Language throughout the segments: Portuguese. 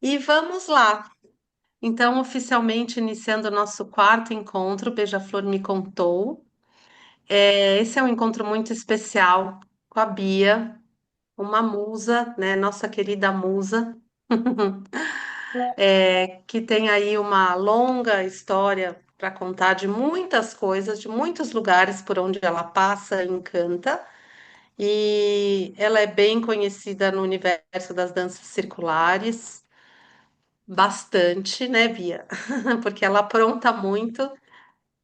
E vamos lá. Então, oficialmente iniciando o nosso quarto encontro, Beija-Flor me contou. Esse é um encontro muito especial com a Bia, uma musa, né? Nossa querida musa, que tem aí uma longa história para contar de muitas coisas, de muitos lugares por onde ela passa e encanta. E ela é bem conhecida no universo das danças circulares. Bastante, né, Bia? Porque ela apronta muito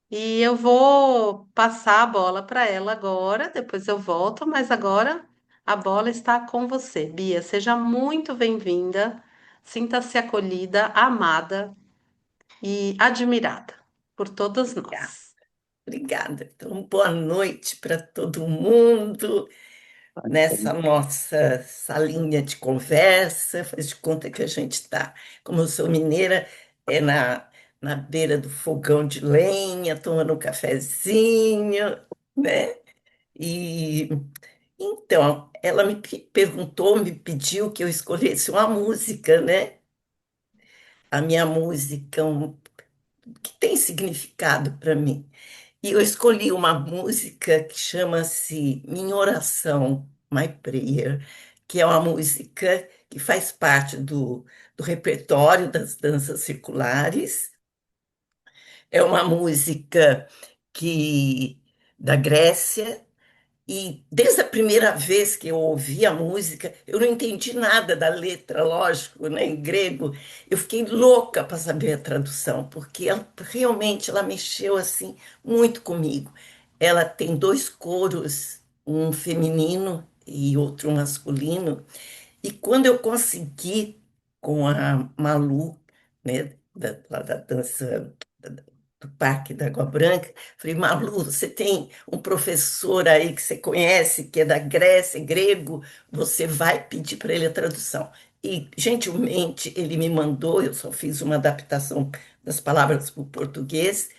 e eu vou passar a bola para ela agora, depois eu volto, mas agora a bola está com você, Bia. Seja muito bem-vinda, sinta-se acolhida, amada e admirada por todos Obrigada. nós. Obrigada. Então, boa noite para todo mundo nessa nossa salinha de conversa. Faz de conta que a gente está, como eu sou mineira, é na beira do fogão de lenha, tomando um cafezinho, né? E então, ela perguntou, me pediu que eu escolhesse uma música, né? A minha música, que tem significado para mim. E eu escolhi uma música que chama-se Minha Oração, My Prayer, que é uma música que faz parte do repertório das danças circulares. É uma música que da Grécia, e desde a primeira vez que eu ouvi a música, eu não entendi nada da letra, lógico, né, em grego. Eu fiquei louca para saber a tradução, porque realmente ela mexeu assim muito comigo. Ela tem dois coros, um feminino e outro masculino, e quando eu consegui, com a Malu, né, lá da dança do Parque da Água Branca, falei, Malu, você tem um professor aí que você conhece, que é da Grécia, grego, você vai pedir para ele a tradução. E, gentilmente, ele me mandou, eu só fiz uma adaptação das palavras para o português,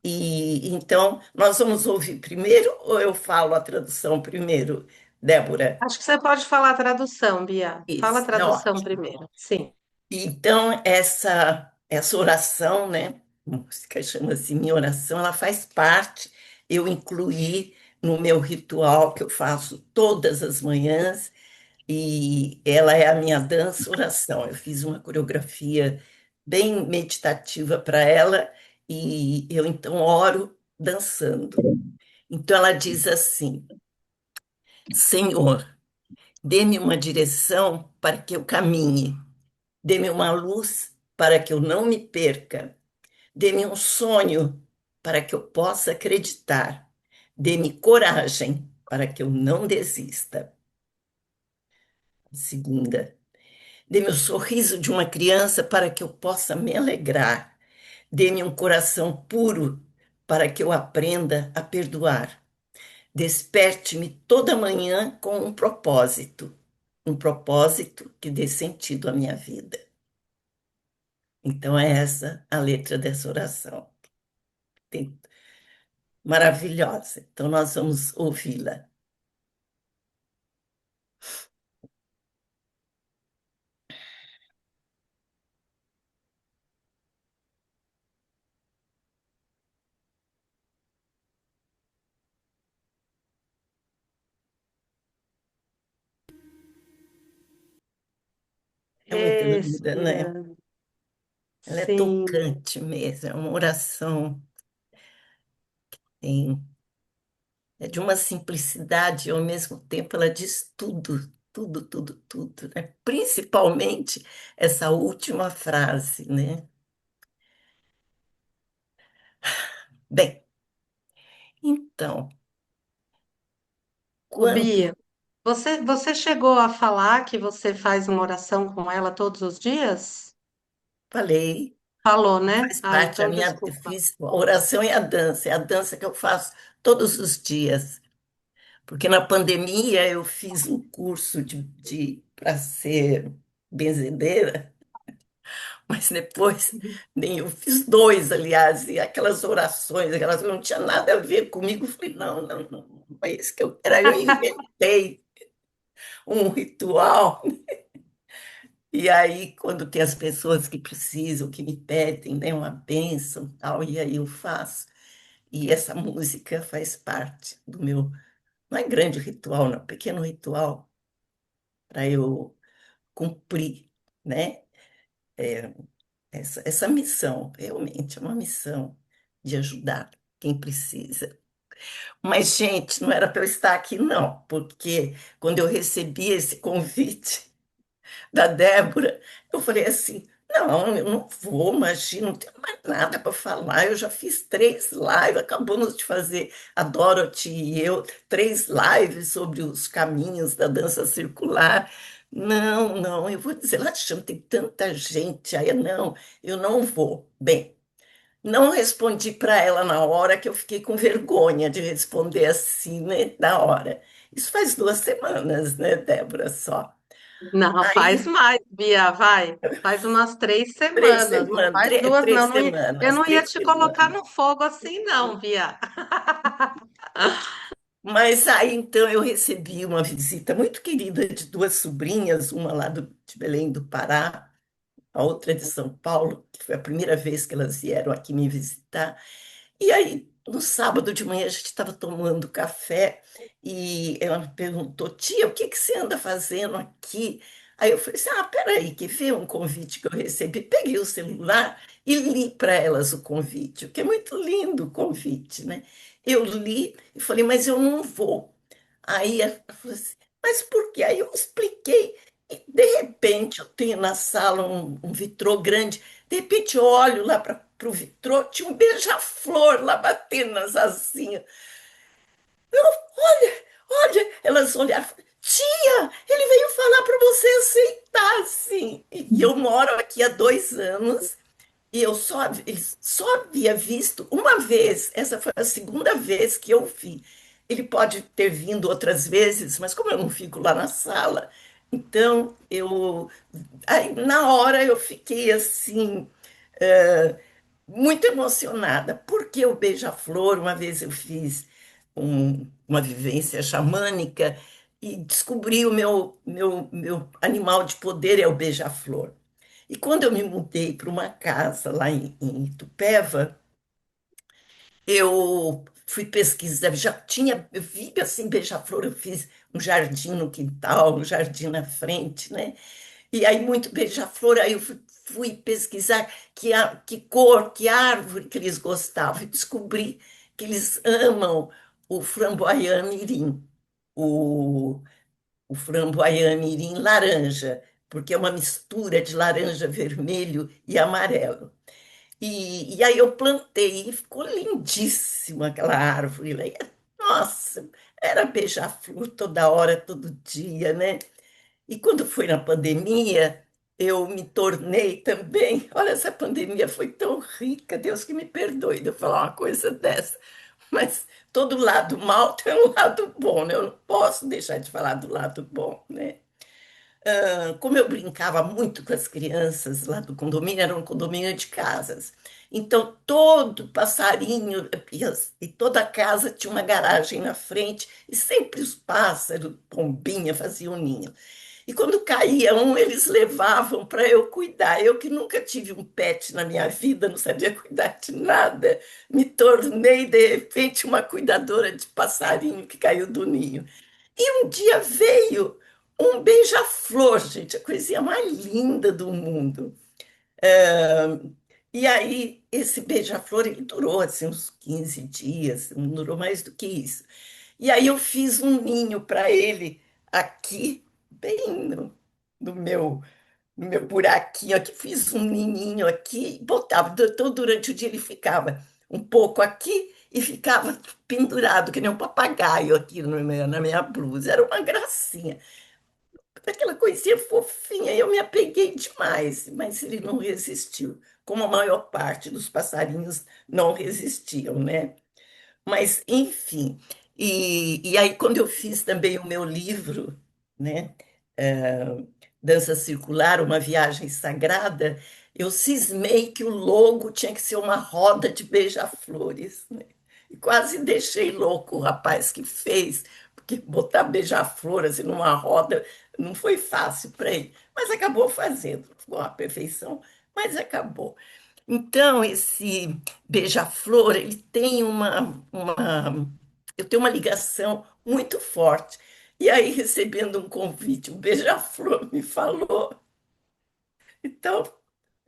e então nós vamos ouvir primeiro ou eu falo a tradução primeiro, Débora? Acho que você pode falar a tradução, Bia. Fala a Isso, não. tradução primeiro. Sim. Então, essa oração, né? A música chama-se Minha Oração, ela faz parte, eu incluí no meu ritual que eu faço todas as manhãs, e ela é a minha dança-oração. Eu fiz uma coreografia bem meditativa para ela, e eu então oro dançando. Então, ela diz assim: Senhor, dê-me uma direção para que eu caminhe. Dê-me uma luz para que eu não me perca. Dê-me um sonho para que eu possa acreditar. Dê-me coragem para que eu não desista. Segunda, dê-me o sorriso de uma criança para que eu possa me alegrar. Dê-me um coração puro para que eu aprenda a perdoar. Desperte-me toda manhã com um propósito que dê sentido à minha vida. Então, é essa a letra dessa oração. Tem- Maravilhosa. Então, nós vamos ouvi-la. É muito linda, né? Respirando. Ela é Sim. tocante mesmo, é uma oração, em- é de uma simplicidade e, ao mesmo tempo, ela diz tudo, tudo, tudo, tudo, né? Principalmente essa última frase, né? Bem, então, Ô, Bia, quando você chegou a falar que você faz uma oração com ela todos os dias? falei, Falou, né? faz Ah, parte, então eu desculpa. fiz a oração e a dança, é a dança que eu faço todos os dias. Porque na pandemia eu fiz um curso para ser benzedeira, mas depois nem eu fiz dois, aliás, e aquelas orações, aquelas que não tinha nada a ver comigo. Eu falei, não, não, não, não é isso que eu quero. Aí eu inventei um ritual E aí, quando tem as pessoas que precisam, que me pedem, né, uma bênção, tal, e aí eu faço. E essa música faz parte do meu, não é grande ritual, não, pequeno ritual para eu cumprir, né, é, essa missão, realmente é uma missão de ajudar quem precisa. Mas, gente, não era para eu estar aqui, não, porque quando eu recebi esse convite da Débora, eu falei assim: não, eu não vou, imagina, não tenho mais nada para falar. Eu já fiz 3 lives, acabamos de fazer a Dorothy e eu, 3 lives sobre os caminhos da dança circular. Não, não, eu vou dizer, lá chama, tem tanta gente. Aí, não, eu não vou. Bem, não respondi para ela na hora que eu fiquei com vergonha de responder assim, né, na hora. Isso faz 2 semanas, né, Débora, só. Não, faz Aí, mais, Bia, vai. Faz umas três três semanas, não semanas, faz duas, três não. Eu semanas, não ia três te colocar semanas. no fogo assim, não, Bia. Mas aí então eu recebi uma visita muito querida de 2 sobrinhas, uma lá de Belém do Pará, a outra de São Paulo, que foi a primeira vez que elas vieram aqui me visitar. E aí, no sábado de manhã, a gente estava tomando café e ela me perguntou: tia, o que que você anda fazendo aqui? Aí eu falei assim: ah, peraí, que veio um convite que eu recebi. Peguei o celular e li para elas o convite, o que é muito lindo o convite, né? Eu li e falei: mas eu não vou. Aí ela falou assim: mas por quê? Aí eu expliquei. E, de repente, eu tenho na sala um vitrô grande. De repente, eu olho lá para o vitrô, tinha um beija-flor lá batendo nas asinhas. Olha, olha, elas olharam, tia, ele veio falar para você aceitar, assim. E eu moro aqui há 2 anos e eu só havia visto uma vez, essa foi a segunda vez que eu vi. Ele pode ter vindo outras vezes, mas como eu não fico lá na sala, então aí, na hora eu fiquei assim, muito emocionada, porque o beija-flor, uma vez eu fiz uma vivência xamânica e descobri o meu animal de poder é o beija-flor. E quando eu me mudei para uma casa lá em Itupeva, eu fui pesquisar, já tinha, eu vi assim, beija-flor, eu fiz um jardim no quintal, um jardim na frente, né? E aí, muito beija-flor, aí eu fui pesquisar que cor, que árvore que eles gostavam, e descobri que eles amam o framboian mirim, o, o framboian mirim laranja, porque é uma mistura de laranja, vermelho e amarelo. E aí eu plantei e ficou lindíssima aquela árvore. Lá. Nossa, era beija-flor toda hora, todo dia, né? E quando foi na pandemia, eu me tornei também. Olha, essa pandemia foi tão rica, Deus que me perdoe de eu falar uma coisa dessa. Mas todo lado mal tem um lado bom, né? Eu não posso deixar de falar do lado bom, né? Como eu brincava muito com as crianças lá do condomínio, era um condomínio de casas. Então, todo passarinho e toda casa tinha uma garagem na frente, e sempre os pássaros, pombinha, faziam ninho. E quando caía um, eles levavam para eu cuidar. Eu que nunca tive um pet na minha vida, não sabia cuidar de nada, me tornei, de repente, uma cuidadora de passarinho que caiu do ninho. E um dia veio um beija-flor, gente, a coisinha mais linda do mundo. É, E aí, esse beija-flor, ele durou assim, uns 15 dias, não durou mais do que isso. E aí, eu fiz um ninho para ele aqui, bem no meu, no meu buraquinho aqui, fiz um ninhinho aqui, botava, então durante o dia ele ficava um pouco aqui e ficava pendurado, que nem um papagaio aqui na minha blusa. Era uma gracinha. Aquela coisinha fofinha, eu me apeguei demais, mas ele não resistiu, como a maior parte dos passarinhos não resistiam, né? Mas, enfim, e aí quando eu fiz também o meu livro, né, Dança Circular, uma viagem sagrada, eu cismei que o logo tinha que ser uma roda de beija-flores, né? E quase deixei louco o rapaz que fez, porque botar beija-flor assim numa roda Não foi fácil para ele, mas acabou fazendo. Não ficou uma perfeição, mas acabou. Então, esse beija-flor, ele tem eu tenho uma ligação muito forte. E aí, recebendo um convite, o beija-flor me falou. Então,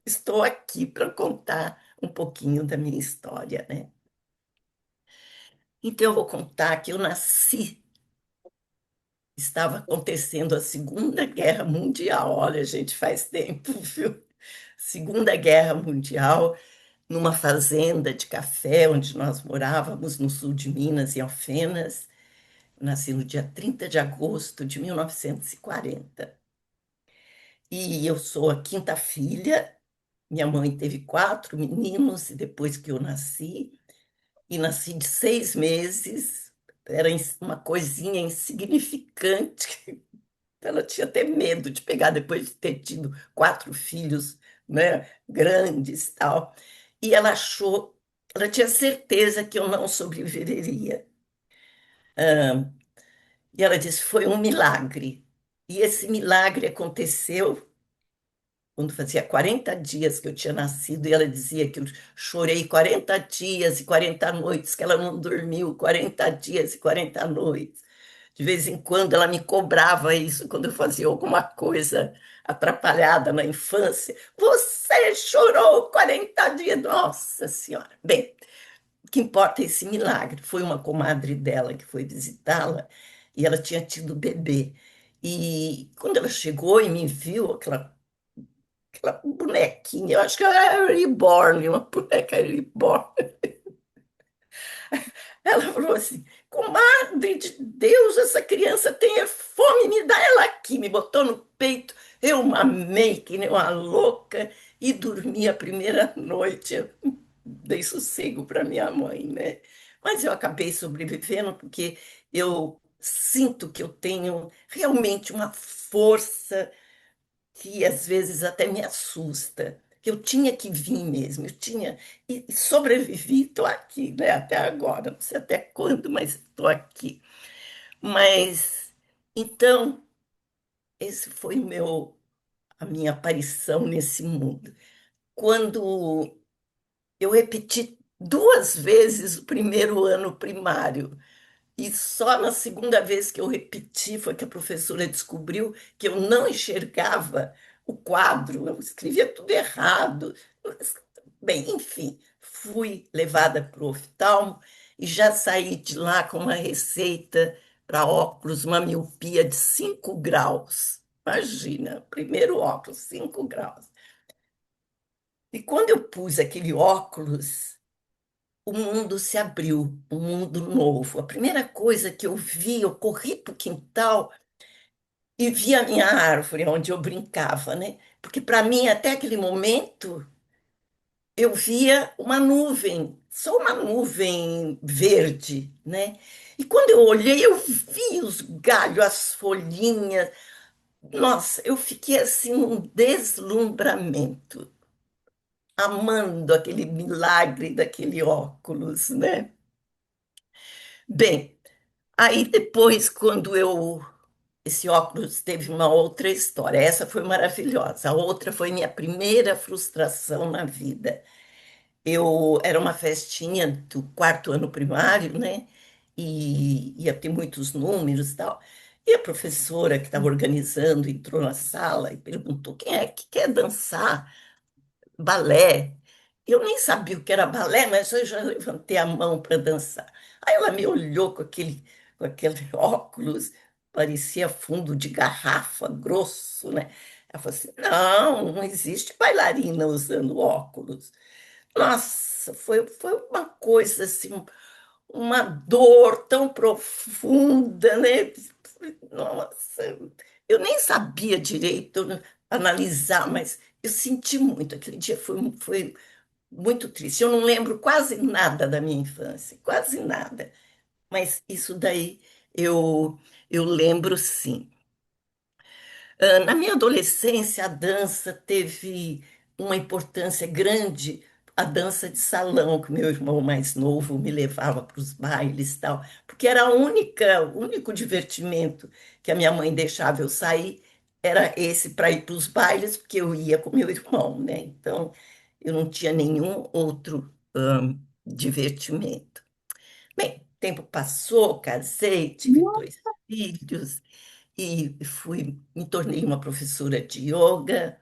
estou aqui para contar um pouquinho da minha história, né? Então, eu vou contar que eu nasci, estava acontecendo a Segunda Guerra Mundial. Olha, gente, faz tempo, viu? Segunda Guerra Mundial, numa fazenda de café onde nós morávamos, no sul de Minas, em Alfenas. Nasci no dia 30 de agosto de 1940. E eu sou a quinta filha. Minha mãe teve quatro meninos e depois que eu nasci, e nasci de 6 meses, era uma coisinha insignificante. Ela tinha até medo de pegar depois de ter tido quatro filhos, né, grandes e tal. E ela achou, ela tinha certeza que eu não sobreviveria. E ela disse, foi um milagre. E esse milagre aconteceu quando fazia 40 dias que eu tinha nascido, e ela dizia que eu chorei 40 dias e 40 noites, que ela não dormiu 40 dias e 40 noites. De vez em quando ela me cobrava isso quando eu fazia alguma coisa atrapalhada na infância. Você chorou 40 dias. Nossa Senhora. Bem, o que importa é esse milagre. Foi uma comadre dela que foi visitá-la e ela tinha tido bebê. E quando ela chegou e me viu, aquela bonequinha, eu acho que era reborn, uma boneca reborn. Ela falou assim: comadre de Deus, essa criança tem fome, me dá ela aqui. Me botou no peito, eu mamei que nem uma louca e dormi a primeira noite. Eu dei sossego para minha mãe, né? Mas eu acabei sobrevivendo porque eu sinto que eu tenho realmente uma força que às vezes até me assusta, que eu tinha que vir mesmo, eu tinha, e sobrevivi, estou aqui, né, até agora, não sei até quando, mas estou aqui. Mas, então, esse foi a minha aparição nesse mundo. Quando eu repeti 2 vezes o primeiro ano primário, e só na segunda vez que eu repeti foi que a professora descobriu que eu não enxergava o quadro, eu escrevia tudo errado. Bem, enfim, fui levada para o oftalmo e já saí de lá com uma receita para óculos, uma miopia de 5 graus. Imagina, primeiro óculos, 5 graus. E quando eu pus aquele óculos, o mundo se abriu, um mundo novo. A primeira coisa que eu vi, eu corri para o quintal e vi a minha árvore onde eu brincava, né? Porque para mim, até aquele momento, eu via uma nuvem, só uma nuvem verde, né? E quando eu olhei, eu vi os galhos, as folhinhas. Nossa, eu fiquei assim num deslumbramento, amando aquele milagre daquele óculos, né? Bem, aí depois, quando eu. Esse óculos teve uma outra história. Essa foi maravilhosa. A outra foi minha primeira frustração na vida. Eu era uma festinha do quarto ano primário, né? E ia ter muitos números e tal. E a professora que estava organizando entrou na sala e perguntou: quem é que quer dançar balé? Eu nem sabia o que era balé, mas eu já levantei a mão para dançar. Aí ela me olhou com aquele óculos, parecia fundo de garrafa, grosso, né? Ela falou assim: não, não existe bailarina usando óculos. Nossa, foi uma coisa assim, uma dor tão profunda, né? Nossa, eu nem sabia direito analisar, mas eu senti muito. Aquele dia foi muito triste. Eu não lembro quase nada da minha infância, quase nada. Mas isso daí eu, eu lembro sim. Na minha adolescência, a dança teve uma importância grande, a dança de salão, que meu irmão mais novo me levava para os bailes e tal, porque era o único divertimento que a minha mãe deixava eu sair, era esse para ir para os bailes, porque eu ia com meu irmão, né? Então, eu não tinha nenhum outro divertimento. Bem, o tempo passou, casei, tive dois filhos e me tornei uma professora de yoga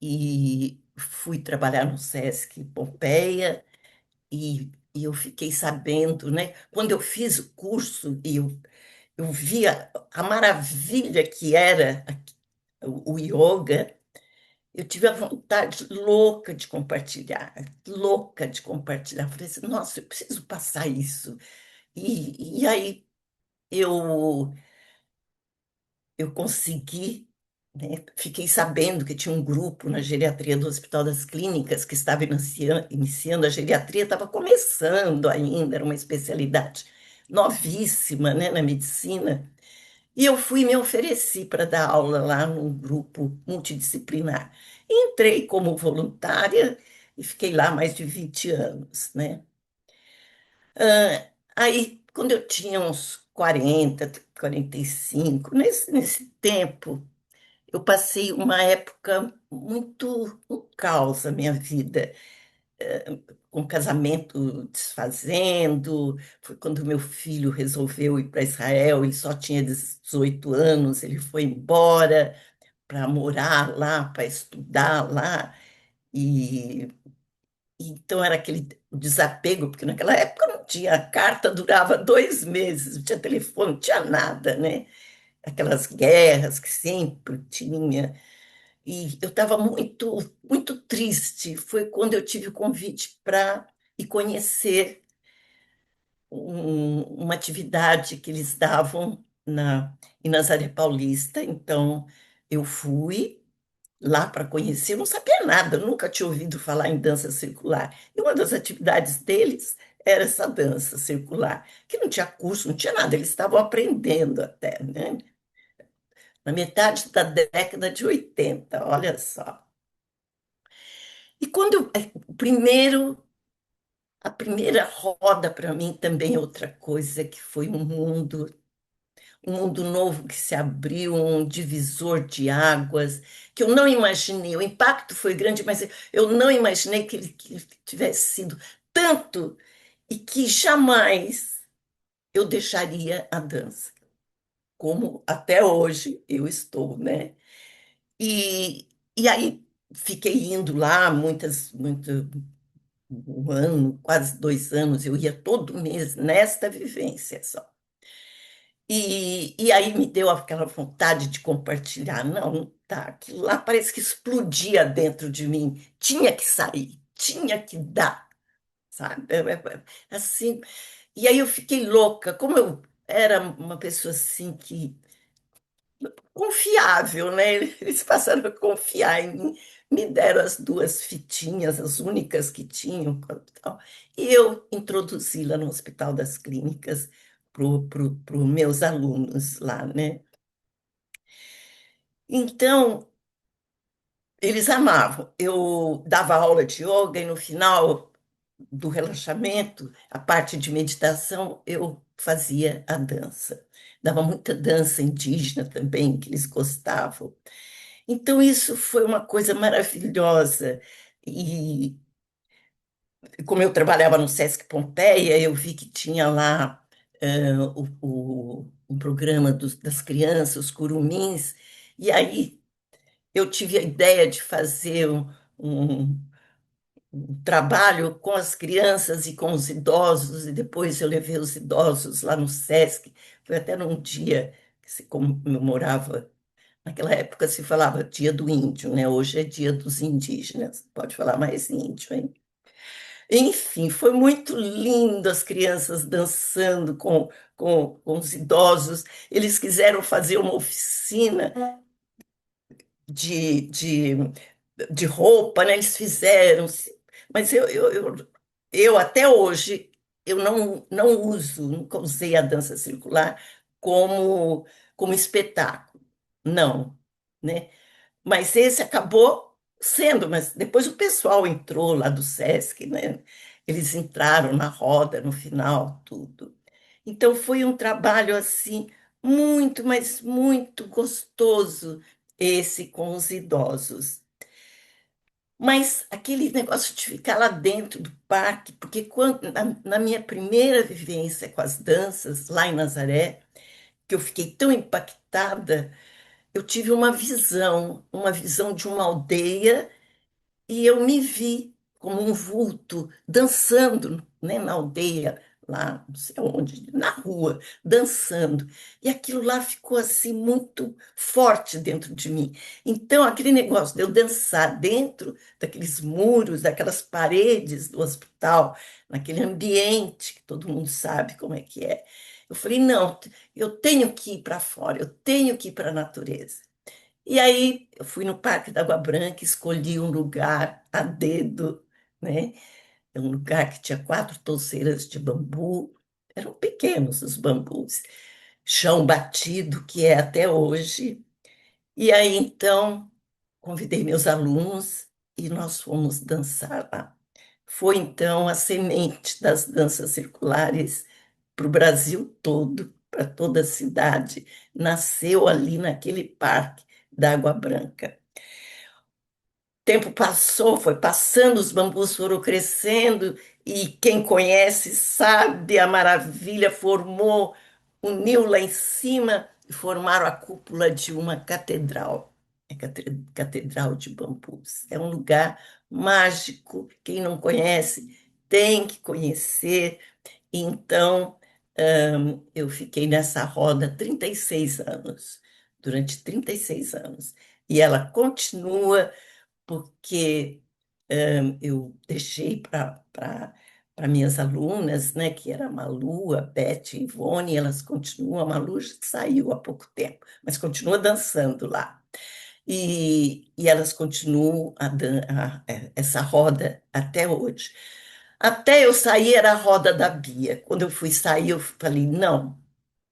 e fui trabalhar no Sesc Pompeia e eu fiquei sabendo, né? Quando eu fiz o curso e eu via a maravilha que era o yoga, eu tive a vontade louca de compartilhar, louca de compartilhar. Falei assim, nossa, eu preciso passar isso. E aí eu eu consegui, né? Fiquei sabendo que tinha um grupo na geriatria do Hospital das Clínicas que estava iniciando a geriatria, estava começando ainda, era uma especialidade novíssima, né, na medicina. E eu fui e me ofereci para dar aula lá num grupo multidisciplinar. Entrei como voluntária e fiquei lá mais de 20 anos, né? Aí, quando eu tinha uns 45, nesse tempo, eu passei uma época muito um caos na minha vida, com o casamento desfazendo. Foi quando meu filho resolveu ir para Israel, ele só tinha 18 anos, ele foi embora para morar lá, para estudar lá. E então era aquele desapego, porque naquela época não tinha, a carta durava 2 meses, não tinha telefone, não tinha nada, né? Aquelas guerras que sempre tinha. E eu estava muito, muito triste. Foi quando eu tive o convite para ir conhecer uma atividade que eles davam em Nazaré Paulista. Então, eu fui lá para conhecer, eu não sabia nada, nunca tinha ouvido falar em dança circular. E uma das atividades deles era essa dança circular, que não tinha curso, não tinha nada, eles estavam aprendendo até, né? Na metade da década de 80, olha só. E quando a primeira roda para mim também é outra coisa que foi um mundo novo que se abriu, um divisor de águas que eu não imaginei. O impacto foi grande, mas eu não imaginei que ele tivesse sido tanto e que jamais eu deixaria a dança, como até hoje eu estou, né? E aí fiquei indo lá um ano, quase 2 anos, eu ia todo mês nesta vivência só. E aí me deu aquela vontade de compartilhar. Não, tá, aquilo lá parece que explodia dentro de mim. Tinha que sair, tinha que dar, sabe? Assim. E aí eu fiquei louca. Como eu era uma pessoa assim que confiável, né? Eles passaram a confiar em mim, me deram as duas fitinhas, as únicas que tinham, tal, e eu introduzi lá no Hospital das Clínicas para os meus alunos lá, né? Então, eles amavam. Eu dava aula de yoga e no final do relaxamento, a parte de meditação, eu fazia a dança. Dava muita dança indígena também, que eles gostavam. Então, isso foi uma coisa maravilhosa. E como eu trabalhava no Sesc Pompeia, eu vi que tinha lá um programa das crianças, os curumins, e aí eu tive a ideia de fazer um- um trabalho com as crianças e com os idosos, e depois eu levei os idosos lá no Sesc. Foi até num dia que se comemorava. Naquela época se falava Dia do Índio, né? Hoje é Dia dos Indígenas. Pode falar mais índio, hein? Enfim, foi muito lindo as crianças dançando com os idosos. Eles quiseram fazer uma oficina de, de, de roupa, né? Eles fizeram, mas eu até hoje eu não uso, nunca usei a dança circular como espetáculo, não, né? Mas esse acabou. sendo, mas depois o pessoal entrou lá do SESC, né? Eles entraram na roda no final, tudo. Então foi um trabalho assim muito, mas muito gostoso esse com os idosos. Mas aquele negócio de ficar lá dentro do parque, porque na minha primeira vivência com as danças lá em Nazaré, que eu fiquei tão impactada, eu tive uma visão de uma aldeia e eu me vi como um vulto dançando, né, na aldeia, lá, não sei onde, na rua, dançando. E aquilo lá ficou assim muito forte dentro de mim. Então, aquele negócio de eu dançar dentro daqueles muros, daquelas paredes do hospital, naquele ambiente que todo mundo sabe como é que é. Eu falei, não, eu tenho que ir para fora, eu tenho que ir para a natureza. E aí eu fui no Parque da Água Branca, escolhi um lugar a dedo, né? É um lugar que tinha 4 touceiras de bambu, eram pequenos os bambus, chão batido, que é até hoje. E aí então convidei meus alunos e nós fomos dançar lá. Foi então a semente das danças circulares para o Brasil todo, para toda a cidade. Nasceu ali naquele parque da Água Branca. Tempo passou, foi passando, os bambus foram crescendo, e quem conhece sabe a maravilha, formou, uniu lá em cima e formaram a cúpula de uma catedral. É catedral de bambus. É um lugar mágico. Quem não conhece tem que conhecer. Então, eu fiquei nessa roda 36 anos, durante 36 anos. E ela continua porque eu deixei para minhas alunas, né, que era a Malu, a Beth e a Ivone, elas continuam, a Malu já saiu há pouco tempo, mas continua dançando lá. E elas continuam essa roda até hoje. Até eu sair era a roda da Bia. Quando eu fui sair, eu falei, não,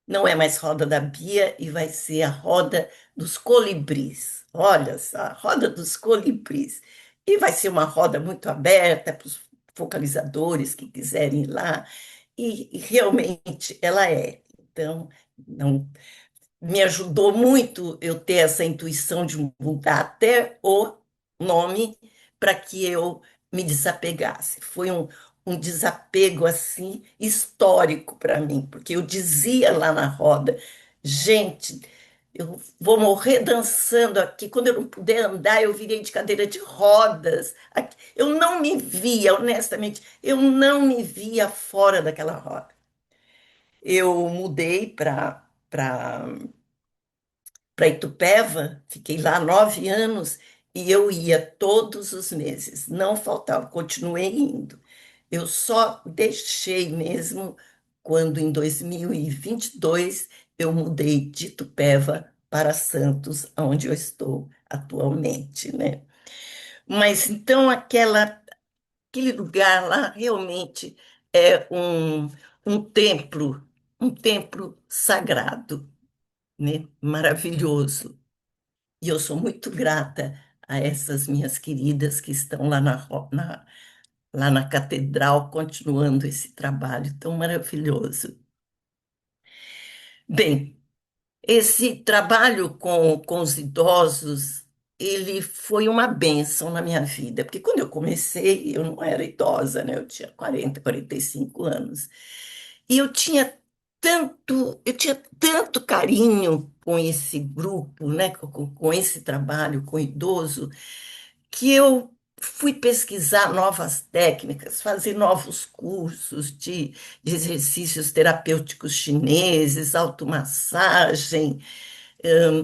não é mais roda da Bia e vai ser a roda dos colibris. Olha só, a roda dos colibris. E vai ser uma roda muito aberta para os focalizadores que quiserem ir lá. E realmente ela é. Então, não, me ajudou muito eu ter essa intuição de mudar até o nome para que eu me desapegasse. Foi um desapego assim histórico para mim, porque eu dizia lá na roda, gente, eu vou morrer dançando aqui. Quando eu não puder andar, eu virei de cadeira de rodas. Eu não me via, honestamente, eu não me via fora daquela roda. Eu mudei para Itupeva, fiquei lá 9 anos e eu ia todos os meses, não faltava, continuei indo. Eu só deixei mesmo quando, em 2022, eu mudei de Itupeva para Santos, onde eu estou atualmente, né? Mas então aquele lugar lá realmente é um templo sagrado, né? Maravilhoso. E eu sou muito grata a essas minhas queridas que estão lá lá na catedral, continuando esse trabalho tão maravilhoso. Bem, esse trabalho com os idosos, ele foi uma bênção na minha vida, porque quando eu comecei, eu não era idosa, né? Eu tinha 45 anos. E eu tinha tanto carinho com esse grupo, né? Com esse trabalho com idoso, que eu fui pesquisar novas técnicas, fazer novos cursos de exercícios terapêuticos chineses, automassagem,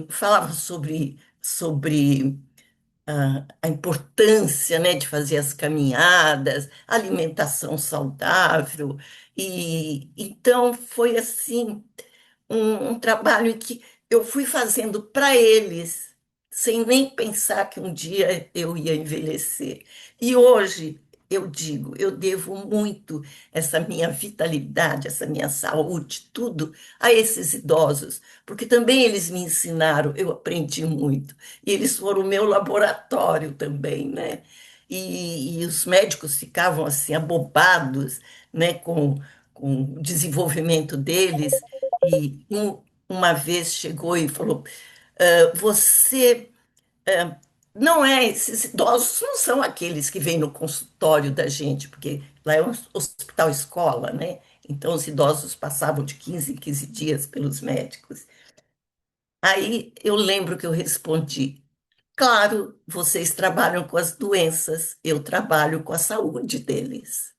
falava sobre a importância, né, de fazer as caminhadas, alimentação saudável. E então foi assim um trabalho em que eu fui fazendo para eles, sem nem pensar que um dia eu ia envelhecer. E hoje eu digo, eu devo muito essa minha vitalidade, essa minha saúde, tudo a esses idosos, porque também eles me ensinaram, eu aprendi muito. E eles foram o meu laboratório também, né? E os médicos ficavam assim abobados, né, com o desenvolvimento deles. E uma vez chegou e falou: Você não é, esses idosos não são aqueles que vêm no consultório da gente, porque lá é um hospital escola, né? Então os idosos passavam de 15 em 15 dias pelos médicos. Aí eu lembro que eu respondi: claro, vocês trabalham com as doenças, eu trabalho com a saúde deles.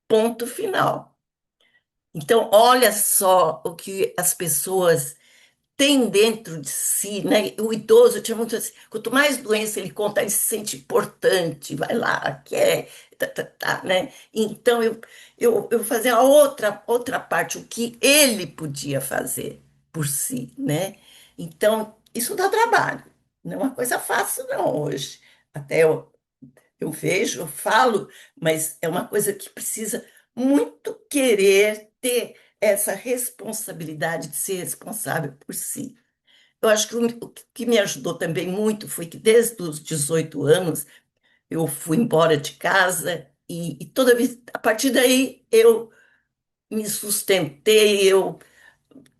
Ponto final. Então, olha só o que as pessoas tem dentro de si, né? O idoso tinha muito assim, quanto mais doença ele conta, ele se sente importante, vai lá, quer, né? Então eu fazia a outra parte, o que ele podia fazer por si, né? Então, isso dá trabalho, não é uma coisa fácil, não, hoje. Até eu vejo, eu falo, mas é uma coisa que precisa muito querer ter essa responsabilidade de ser responsável por si. Eu acho que o que me ajudou também muito foi que desde os 18 anos eu fui embora de casa e toda vez, a partir daí eu me sustentei,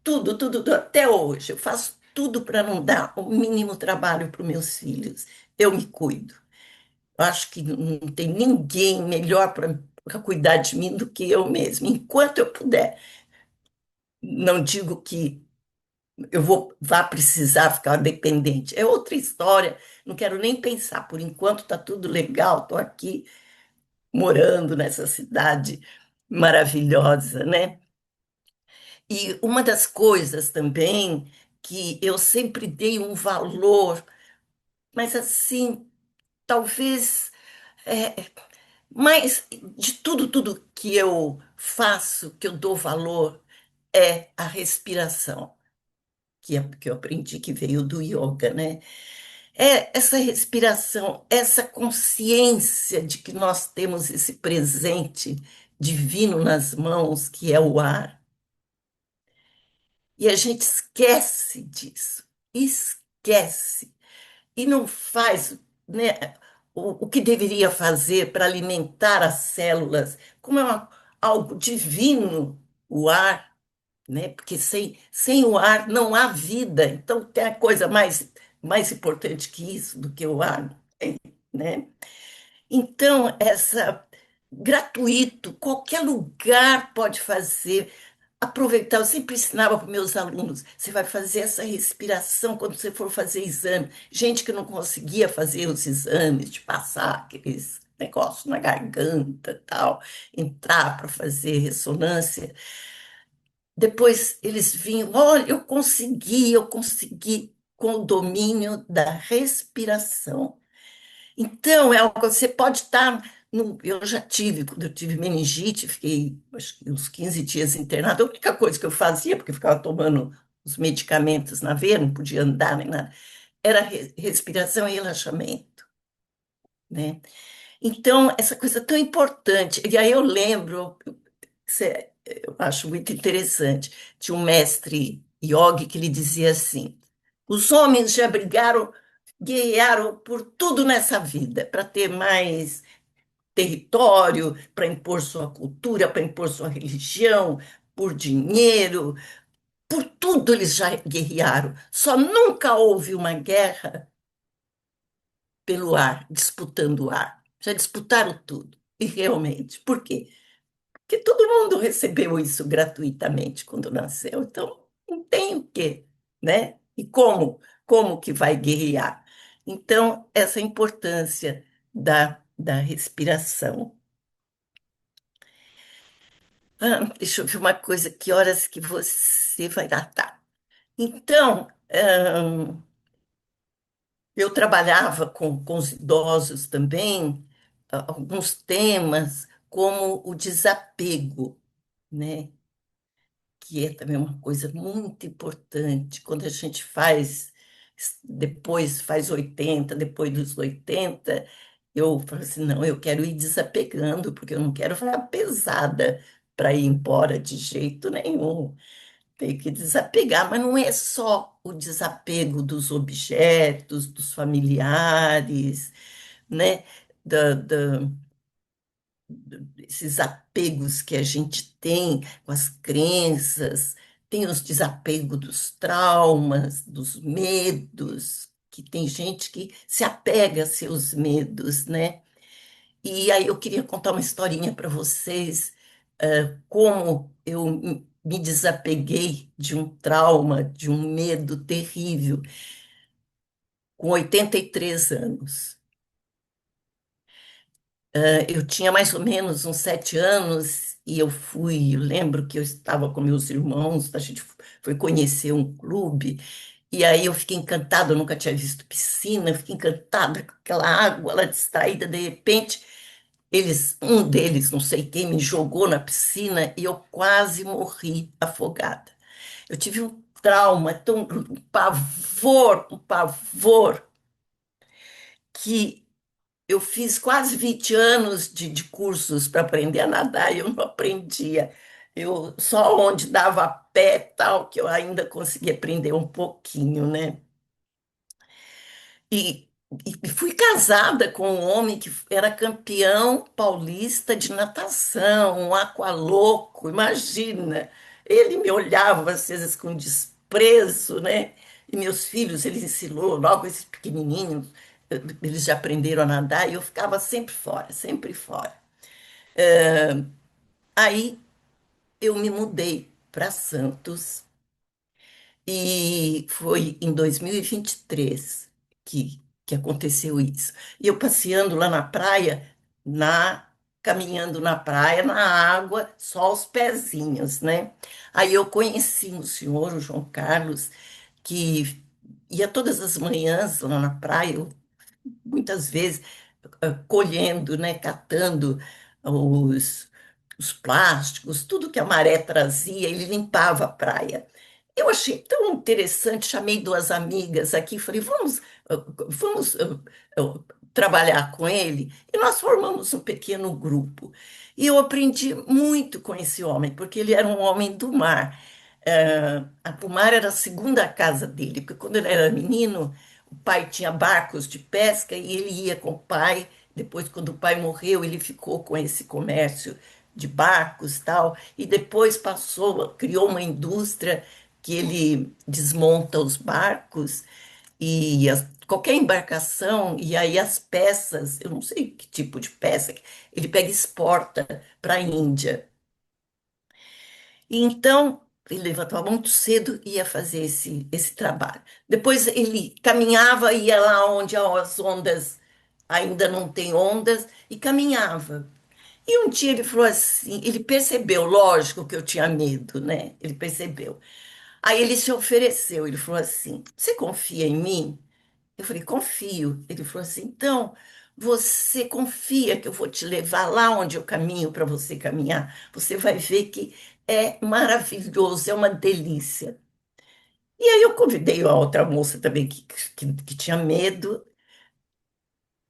tudo, até hoje. Eu faço tudo para não dar o mínimo trabalho para os meus filhos. Eu me cuido. Eu acho que não tem ninguém melhor para cuidar de mim do que eu mesma, enquanto eu puder. Não digo que vá precisar ficar dependente. É outra história, não quero nem pensar. Por enquanto está tudo legal, estou aqui morando nessa cidade maravilhosa, né? E uma das coisas também que eu sempre dei um valor, mas assim, talvez mais de tudo que eu faço, que eu dou valor, é a respiração, que eu aprendi que veio do yoga, né? É essa respiração, essa consciência de que nós temos esse presente divino nas mãos, que é o ar, e a gente esquece disso, esquece, e não faz, né, o que deveria fazer para alimentar as células, como é algo divino, o ar, né? Porque sem o ar não há vida, então tem a coisa mais importante que isso, do que o ar, né? Então, essa gratuito, qualquer lugar pode fazer. Aproveitar, eu sempre ensinava para meus alunos, você vai fazer essa respiração quando você for fazer exame. Gente que não conseguia fazer os exames, de passar aqueles negócios na garganta, tal, entrar para fazer ressonância. Depois eles vinham, olha, eu consegui com o domínio da respiração. Então, é uma coisa, você pode estar. Eu já tive, quando eu tive meningite, fiquei acho que uns 15 dias internada. A única coisa que eu fazia, porque eu ficava tomando os medicamentos na veia, não podia andar nem nada, era respiração e relaxamento, né? Então, essa coisa tão importante. E aí eu lembro, eu acho muito interessante, tinha um mestre yogi que ele dizia assim: os homens já brigaram, guerrearam por tudo nessa vida, para ter mais território, para impor sua cultura, para impor sua religião, por dinheiro, por tudo eles já guerrearam. Só nunca houve uma guerra pelo ar, disputando o ar. Já disputaram tudo. E realmente, por quê? Porque todo mundo recebeu isso gratuitamente quando nasceu. Então, não tem o quê, né? E como que vai guerrear? Então, essa importância da respiração. Deixa eu ver uma coisa, que horas que você vai datar? Então, eu trabalhava com os idosos também, alguns temas, como o desapego, né? Que é também uma coisa muito importante. Quando a gente faz, depois faz 80, depois dos 80, Eu falei assim, não, eu quero ir desapegando, porque eu não quero ficar pesada para ir embora de jeito nenhum. Tenho que desapegar, mas não é só o desapego dos objetos, dos familiares, né? Da, esses apegos que a gente tem com as crenças, tem os desapegos dos traumas, dos medos, que tem gente que se apega a seus medos, né? E aí eu queria contar uma historinha para vocês, como eu me desapeguei de um trauma, de um medo terrível, com 83 anos. Eu tinha mais ou menos uns 7 anos e eu lembro que eu estava com meus irmãos, a gente foi conhecer um clube, e aí eu fiquei encantada, eu nunca tinha visto piscina, eu fiquei encantada com aquela água lá distraída, de repente, um deles, não sei quem, me jogou na piscina e eu quase morri afogada. Eu tive um trauma, um pavor, que eu fiz quase 20 anos de cursos para aprender a nadar e eu não aprendia. Eu só onde dava pé tal que eu ainda conseguia aprender um pouquinho, né? E, e fui casada com um homem que era campeão paulista de natação, um aqualoco, imagina. Ele me olhava às vezes com desprezo, né? E meus filhos, ele ensinou, logo esses pequenininhos, eles já aprenderam a nadar e eu ficava sempre fora, sempre fora. Aí eu me mudei para Santos. E foi em 2023 que aconteceu isso. E eu passeando lá na praia, caminhando na praia, na água, só os pezinhos, né? Aí eu conheci um senhor, o João Carlos, que ia todas as manhãs lá na praia, muitas vezes colhendo, né, catando os, os plásticos, tudo que a maré trazia, ele limpava a praia. Eu achei tão interessante, chamei duas amigas aqui, falei, vamos trabalhar com ele. E nós formamos um pequeno grupo. E eu aprendi muito com esse homem, porque ele era um homem do mar. O mar era a segunda casa dele, porque quando ele era menino, o pai tinha barcos de pesca e ele ia com o pai. Depois, quando o pai morreu, ele ficou com esse comércio de barcos e tal, e depois criou uma indústria que ele desmonta os barcos e qualquer embarcação, e aí as peças, eu não sei que tipo de peça, ele pega e exporta para a Índia. E então, ele levantava muito cedo e ia fazer esse trabalho. Depois ele caminhava, ia lá onde as ondas ainda não tem ondas, e caminhava. E um dia ele falou assim, ele percebeu, lógico que eu tinha medo, né? Ele percebeu. Aí ele se ofereceu, ele falou assim: Você confia em mim? Eu falei: Confio. Ele falou assim: Então, você confia que eu vou te levar lá onde eu caminho para você caminhar? Você vai ver que é maravilhoso, é uma delícia. E aí eu convidei a outra moça também que tinha medo,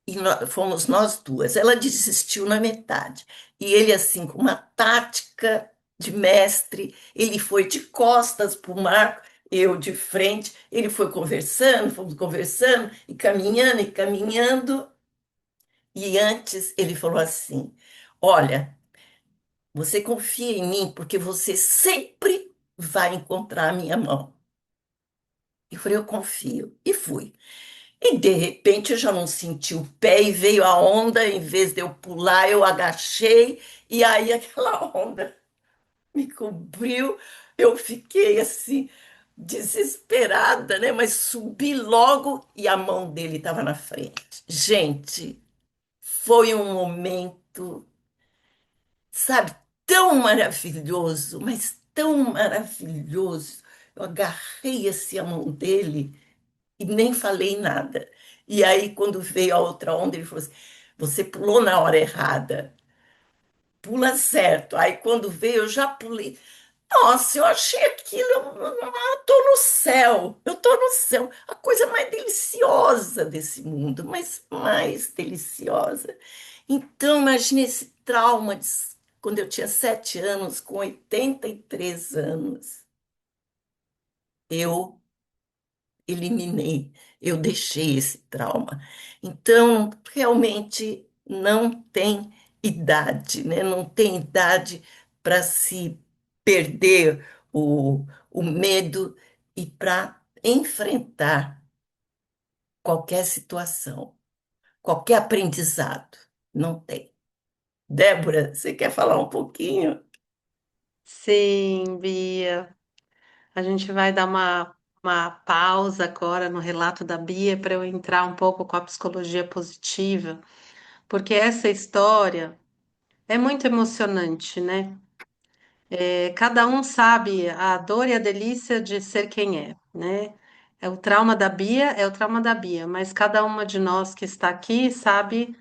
e fomos nós duas. Ela desistiu na metade. E ele, assim, com uma tática de mestre, ele foi de costas para o Marco, eu de frente. Ele foi conversando, fomos conversando, e caminhando. E antes ele falou assim: Olha, você confia em mim porque você sempre vai encontrar a minha mão. Eu falei: Eu confio. E fui. E de repente eu já não senti o pé e veio a onda, em vez de eu pular, eu agachei e aí aquela onda me cobriu. Eu fiquei assim desesperada, né? Mas subi logo e a mão dele estava na frente. Gente, foi um momento, sabe, tão maravilhoso, mas tão maravilhoso. Eu agarrei assim a mão dele e nem falei nada. E aí, quando veio a outra onda, ele falou assim: Você pulou na hora errada, pula certo. Aí, quando veio, eu já pulei. Nossa, eu achei aquilo, eu tô no céu, eu tô no céu, a coisa mais deliciosa desse mundo, mas mais deliciosa. Então, imagine esse trauma quando eu tinha 7 anos, com 83 anos, eu eliminei, eu deixei esse trauma. Então, realmente não tem idade, né? Não tem idade para se perder o medo e para enfrentar qualquer situação, qualquer aprendizado. Não tem. Débora, você quer falar um pouquinho? Sim, Bia. A gente vai dar uma pausa agora no relato da Bia para eu entrar um pouco com a psicologia positiva, porque essa história é muito emocionante, né? Cada um sabe a dor e a delícia de ser quem é, né? É o trauma da Bia, é o trauma da Bia, mas cada uma de nós que está aqui sabe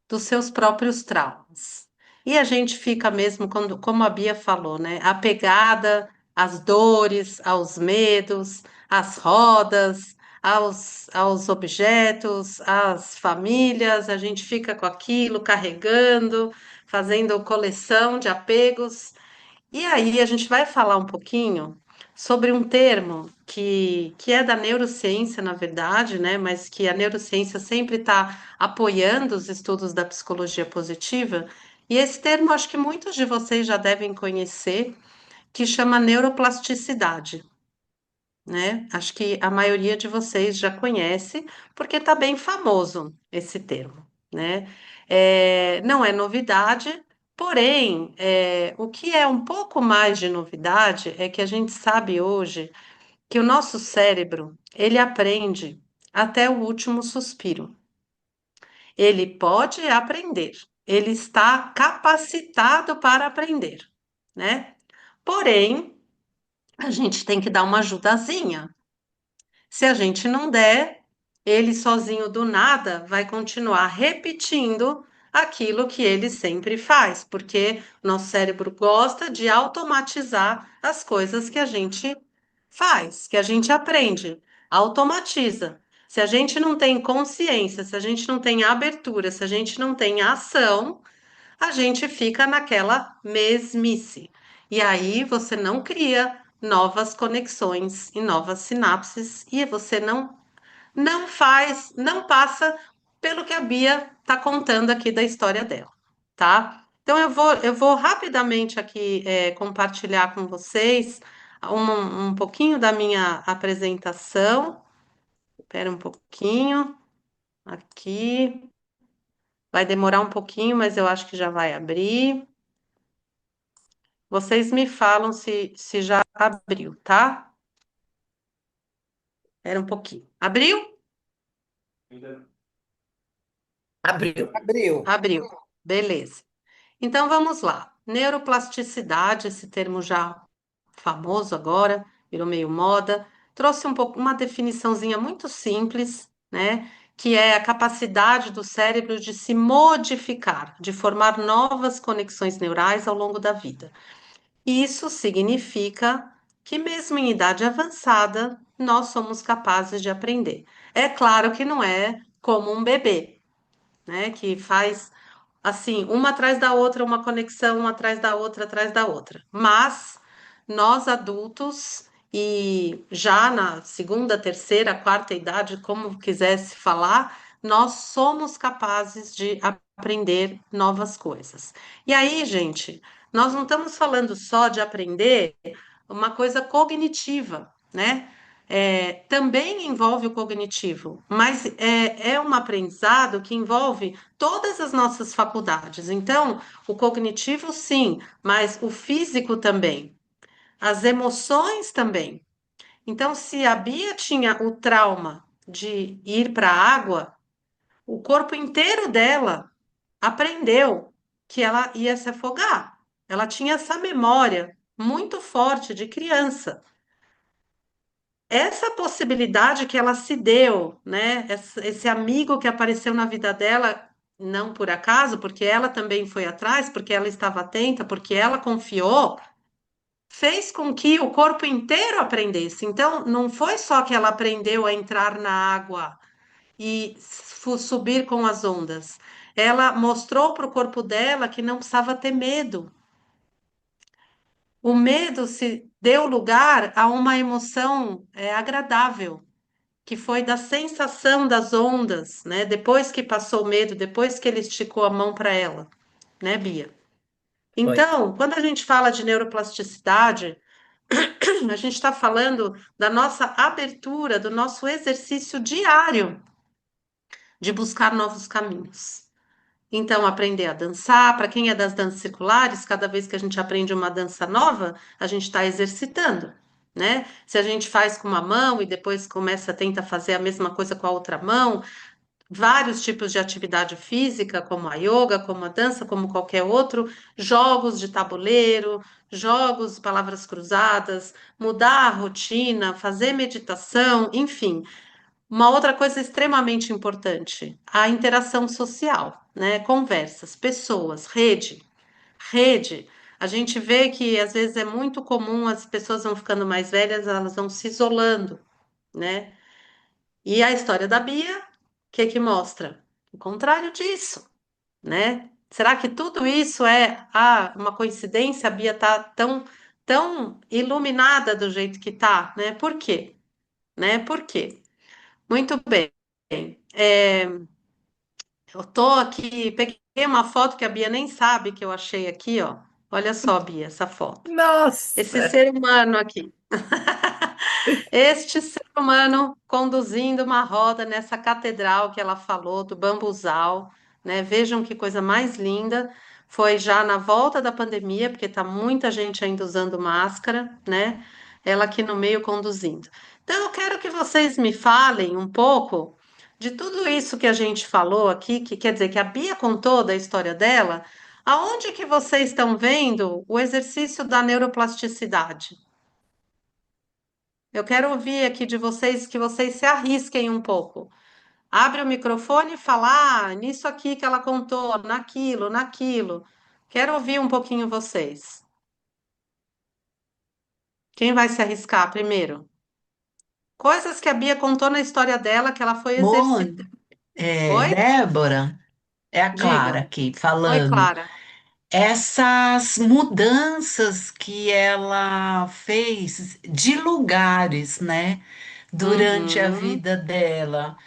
dos seus próprios traumas. E a gente fica mesmo, quando, como a Bia falou, né, apegada às dores, aos medos, às rodas, aos objetos, às famílias, a gente fica com aquilo, carregando, fazendo coleção de apegos. E aí a gente vai falar um pouquinho sobre um termo que é da neurociência, na verdade, né? Mas que a neurociência sempre está apoiando os estudos da psicologia positiva. E esse termo acho que muitos de vocês já devem conhecer, que chama neuroplasticidade, né? Acho que a maioria de vocês já conhece, porque está bem famoso esse termo, né? Não é novidade, porém, o que é um pouco mais de novidade é que a gente sabe hoje que o nosso cérebro, ele aprende até o último suspiro. Ele pode aprender, ele está capacitado para aprender, né? Porém, a gente tem que dar uma ajudazinha. Se a gente não der, ele sozinho do nada vai continuar repetindo aquilo que ele sempre faz, porque nosso cérebro gosta de automatizar as coisas que a gente faz, que a gente aprende, automatiza. Se a gente não tem consciência, se a gente não tem abertura, se a gente não tem ação, a gente fica naquela mesmice. E aí você não cria novas conexões e novas sinapses e você não faz, não passa pelo que a Bia está contando aqui da história dela, tá? Então eu vou rapidamente aqui compartilhar com vocês um pouquinho da minha apresentação. Espera um pouquinho, aqui. Vai demorar um pouquinho, mas eu acho que já vai abrir. Vocês me falam se já abriu, tá? Era um pouquinho. Abriu? Abriu. Abril. Abriu. Beleza. Então vamos lá. Neuroplasticidade, esse termo já famoso agora, virou meio moda. Trouxe um pouco uma definiçãozinha muito simples, né? Que é a capacidade do cérebro de se modificar, de formar novas conexões neurais ao longo da vida. Isso significa que, mesmo em idade avançada, nós somos capazes de aprender. É claro que não é como um bebê, né? Que faz assim, uma atrás da outra, uma conexão, uma atrás da outra. Mas nós adultos, e já na segunda, terceira, quarta idade, como quisesse falar, nós somos capazes de aprender novas coisas. E aí, gente, nós não estamos falando só de aprender uma coisa cognitiva, né? Também envolve o cognitivo, mas é um aprendizado que envolve todas as nossas faculdades. Então, o cognitivo, sim, mas o físico também, as emoções também. Então, se a Bia tinha o trauma de ir para a água, o corpo inteiro dela aprendeu que ela ia se afogar. Ela tinha essa memória muito forte de criança. Essa possibilidade que ela se deu, né? Esse amigo que apareceu na vida dela, não por acaso, porque ela também foi atrás, porque ela estava atenta, porque ela confiou, fez com que o corpo inteiro aprendesse. Então, não foi só que ela aprendeu a entrar na água e subir com as ondas. Ela mostrou para o corpo dela que não precisava ter medo. O medo se deu lugar a uma emoção agradável, que foi da sensação das ondas, né? Depois que passou o medo, depois que ele esticou a mão para ela, né, Bia? Foi. Então, quando a gente fala de neuroplasticidade, a gente está falando da nossa abertura, do nosso exercício diário de buscar novos caminhos. Então, aprender a dançar, para quem é das danças circulares, cada vez que a gente aprende uma dança nova, a gente está exercitando, né? Se a gente faz com uma mão e depois começa a tentar fazer a mesma coisa com a outra mão, vários tipos de atividade física, como a yoga, como a dança, como qualquer outro, jogos de tabuleiro, jogos, palavras cruzadas, mudar a rotina, fazer meditação, enfim. Uma outra coisa extremamente importante, a interação social, né? Conversas, pessoas, rede. Rede. A gente vê que às vezes é muito comum as pessoas vão ficando mais velhas, elas vão se isolando, né? E a história da Bia, o que que mostra? O contrário disso, né? Será que tudo isso é uma coincidência? A Bia tá tão iluminada do jeito que tá, né? Por quê? Né? Por quê? Muito bem. É, eu tô aqui, peguei uma foto que a Bia nem sabe que eu achei aqui, ó. Olha só, Bia, essa foto. Esse Nossa! ser humano aqui. Este ser humano conduzindo uma roda nessa catedral que ela falou, do bambuzal, né? Vejam que coisa mais linda. Foi já na volta da pandemia, porque tá muita gente ainda usando máscara, né? Ela aqui no meio conduzindo. Então, eu quero que vocês me falem um pouco de tudo isso que a gente falou aqui, que quer dizer que a Bia contou da história dela. Aonde que vocês estão vendo o exercício da neuroplasticidade? Eu quero ouvir aqui de vocês que vocês se arrisquem um pouco. Abre o microfone e fala, nisso aqui que ela contou, naquilo, naquilo. Quero ouvir um pouquinho vocês. Quem vai se arriscar primeiro? Coisas que a Bia contou na história dela que ela foi Bom, exercitar. Oi? Débora, é a Clara Diga. aqui Oi, falando. Clara. Essas mudanças que ela fez de lugares, né, durante a Uhum, vida dela,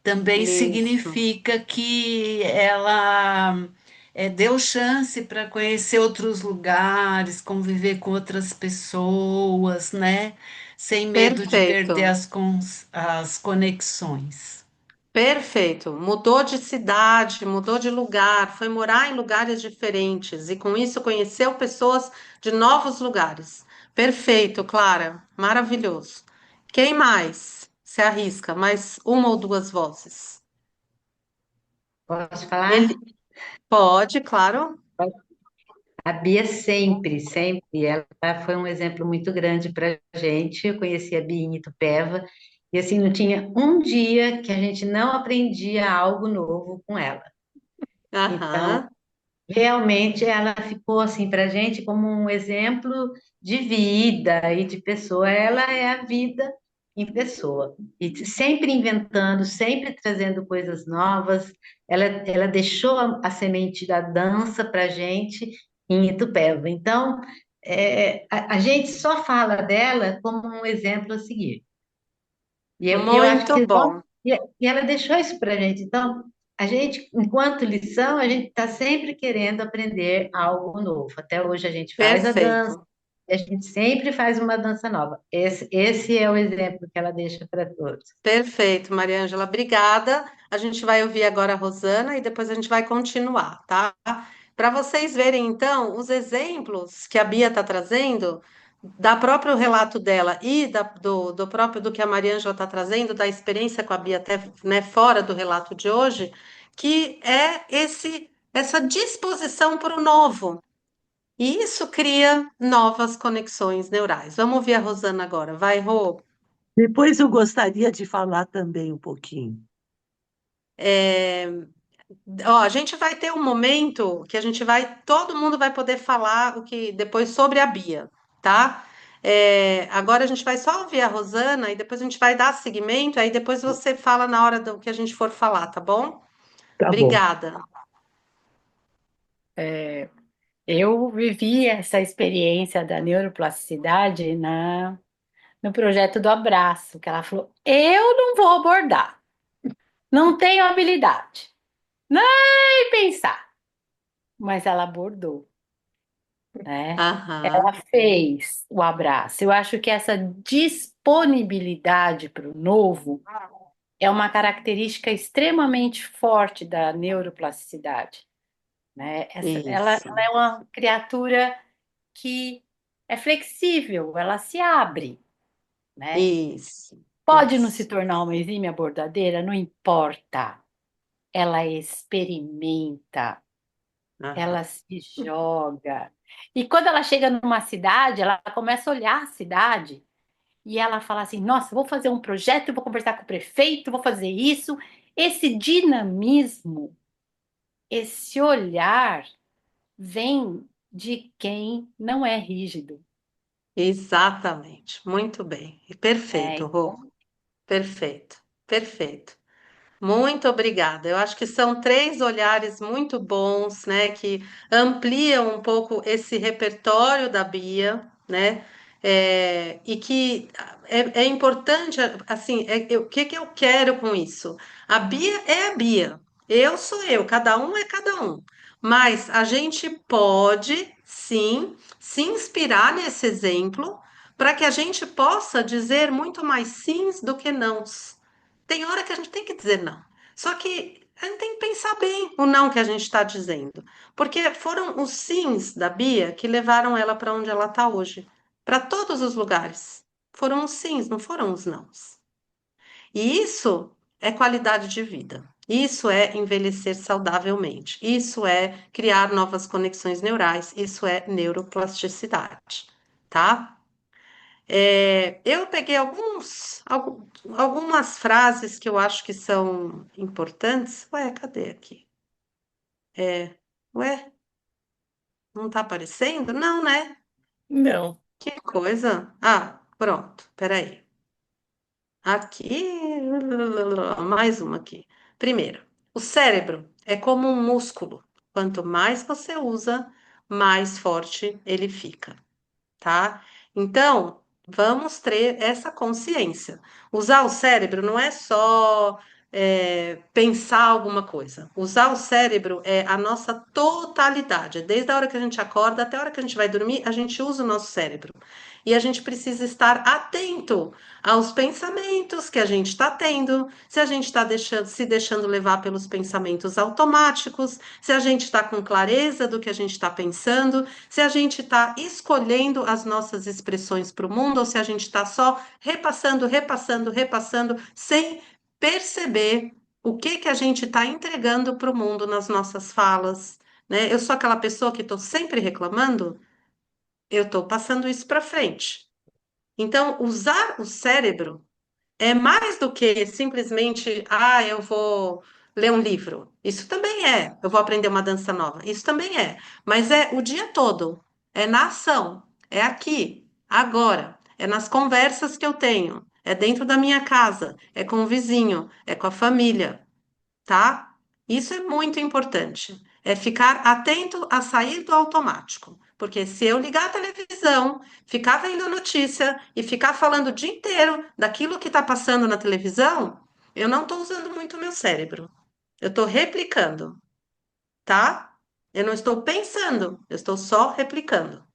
também isso. significa que ela deu chance para conhecer outros lugares, conviver com outras pessoas, né, sem medo de perder Perfeito. as conexões. Perfeito. Mudou de cidade, mudou de lugar, foi morar em lugares diferentes e com isso conheceu pessoas de novos lugares. Perfeito, Clara. Maravilhoso. Quem mais se arrisca? Mais uma ou duas vozes? Posso falar? Ele pode, claro. A Bia sempre, ela foi um exemplo muito grande para a gente. Eu conheci a Bia em Itupeva e assim não tinha um dia que a gente não aprendia algo novo com ela. Então, Aham. realmente ela ficou assim para a gente como um exemplo de vida e de pessoa. Ela é a vida em pessoa e sempre inventando, sempre trazendo coisas novas. Ela deixou a semente da dança para a gente em Itupeva. Então, a gente só fala dela como um exemplo a seguir. E eu acho Muito que bom. e ela deixou isso para a gente. Então, a gente, enquanto lição, a gente está sempre querendo aprender algo novo. Até hoje a gente faz a dança, Perfeito. e a gente sempre faz uma dança nova. Esse é o exemplo que ela deixa para todos. Perfeito, Mariângela. Obrigada. A gente vai ouvir agora a Rosana e depois a gente vai continuar, tá? Para vocês verem, então, os exemplos que a Bia está trazendo, da próprio relato dela e do próprio do que a Mariângela está trazendo, da experiência com a Bia até, né, fora do relato de hoje, que é essa disposição para o novo. E isso cria novas conexões neurais. Vamos ouvir a Rosana agora. Vai, Rô. Depois eu gostaria de falar também um pouquinho. Ó, a gente vai ter um momento que a gente vai, todo mundo vai poder falar o que depois sobre a Bia. tá? Agora a gente vai só ouvir a Rosana e depois a gente vai dar seguimento, aí depois você fala na hora do que a gente for falar, tá bom? Tá bom. Obrigada. Eu vivi essa experiência da neuroplasticidade no projeto do abraço, que ela falou: eu não vou abordar, não tenho habilidade, nem pensar, mas ela abordou, né? Ela Aham, fez o abraço. Eu acho que essa disponibilidade para o novo é uma característica extremamente forte da neuroplasticidade, né? isso, Ela é uma criatura que é flexível, ela se abre, né? isso, Pode não se isso. tornar uma exímia bordadeira, não importa. Ela experimenta, Aham. ela se joga. E quando ela chega numa cidade, ela começa a olhar a cidade e ela fala assim: nossa, vou fazer um projeto, vou conversar com o prefeito, vou fazer isso. Esse dinamismo, esse olhar vem de quem não é rígido, Exatamente, muito bem. E perfeito, né? Rô. Perfeito, perfeito. Muito obrigada. Eu acho que são três olhares muito bons, né, que ampliam um pouco esse repertório da Bia, né, e que é importante, assim, o que que eu quero com isso? A Bia é a Bia, eu sou eu, cada um é cada um. Mas a gente pode, sim, se inspirar nesse exemplo para que a gente possa dizer muito mais sims do que nãos. Tem hora que a gente tem que dizer não. Só que a gente tem que pensar bem o não que a gente está dizendo. Porque foram os sims da Bia que levaram ela para onde ela está hoje. Para todos os lugares. Foram os sims, não foram os nãos. E isso é qualidade de vida. Isso é envelhecer saudavelmente. Isso é criar novas conexões neurais. Isso é neuroplasticidade. Tá? Eu peguei algumas frases que eu acho que são importantes. Ué, cadê aqui? Ué, não tá aparecendo? Não, né? Não, Que coisa. Ah, pronto, peraí. Aqui, mais uma aqui. Primeiro, o cérebro é como um músculo. Quanto mais você usa, mais forte ele fica. Tá? Então, vamos ter essa consciência. Usar o cérebro não é só pensar alguma coisa. Usar o cérebro é a nossa totalidade. Desde a hora que a gente acorda até a hora que a gente vai dormir, a gente usa o nosso cérebro. E a gente precisa estar atento aos pensamentos que a gente está tendo, se a gente está se deixando levar pelos pensamentos automáticos, se a gente está com clareza do que a gente está pensando, se a gente está escolhendo as nossas expressões para o mundo ou se a gente está só repassando, repassando, repassando, sem perceber o que que a gente está entregando para o mundo nas nossas falas, né? Eu sou aquela pessoa que estou sempre reclamando, eu estou passando isso para frente. Então, usar o cérebro é mais do que simplesmente, eu vou ler um livro. Isso também é. Eu vou aprender uma dança nova. Isso também é. Mas é o dia todo. É na ação. É aqui, agora. É nas conversas que eu tenho. É dentro da minha casa. É com o vizinho. É com a família, tá? Isso é muito importante. É ficar atento a sair do automático. Porque se eu ligar a televisão, ficar vendo a notícia e ficar falando o dia inteiro daquilo que está passando na televisão, eu não estou usando muito o meu cérebro. Eu estou replicando, tá? Eu não estou pensando, eu estou só replicando.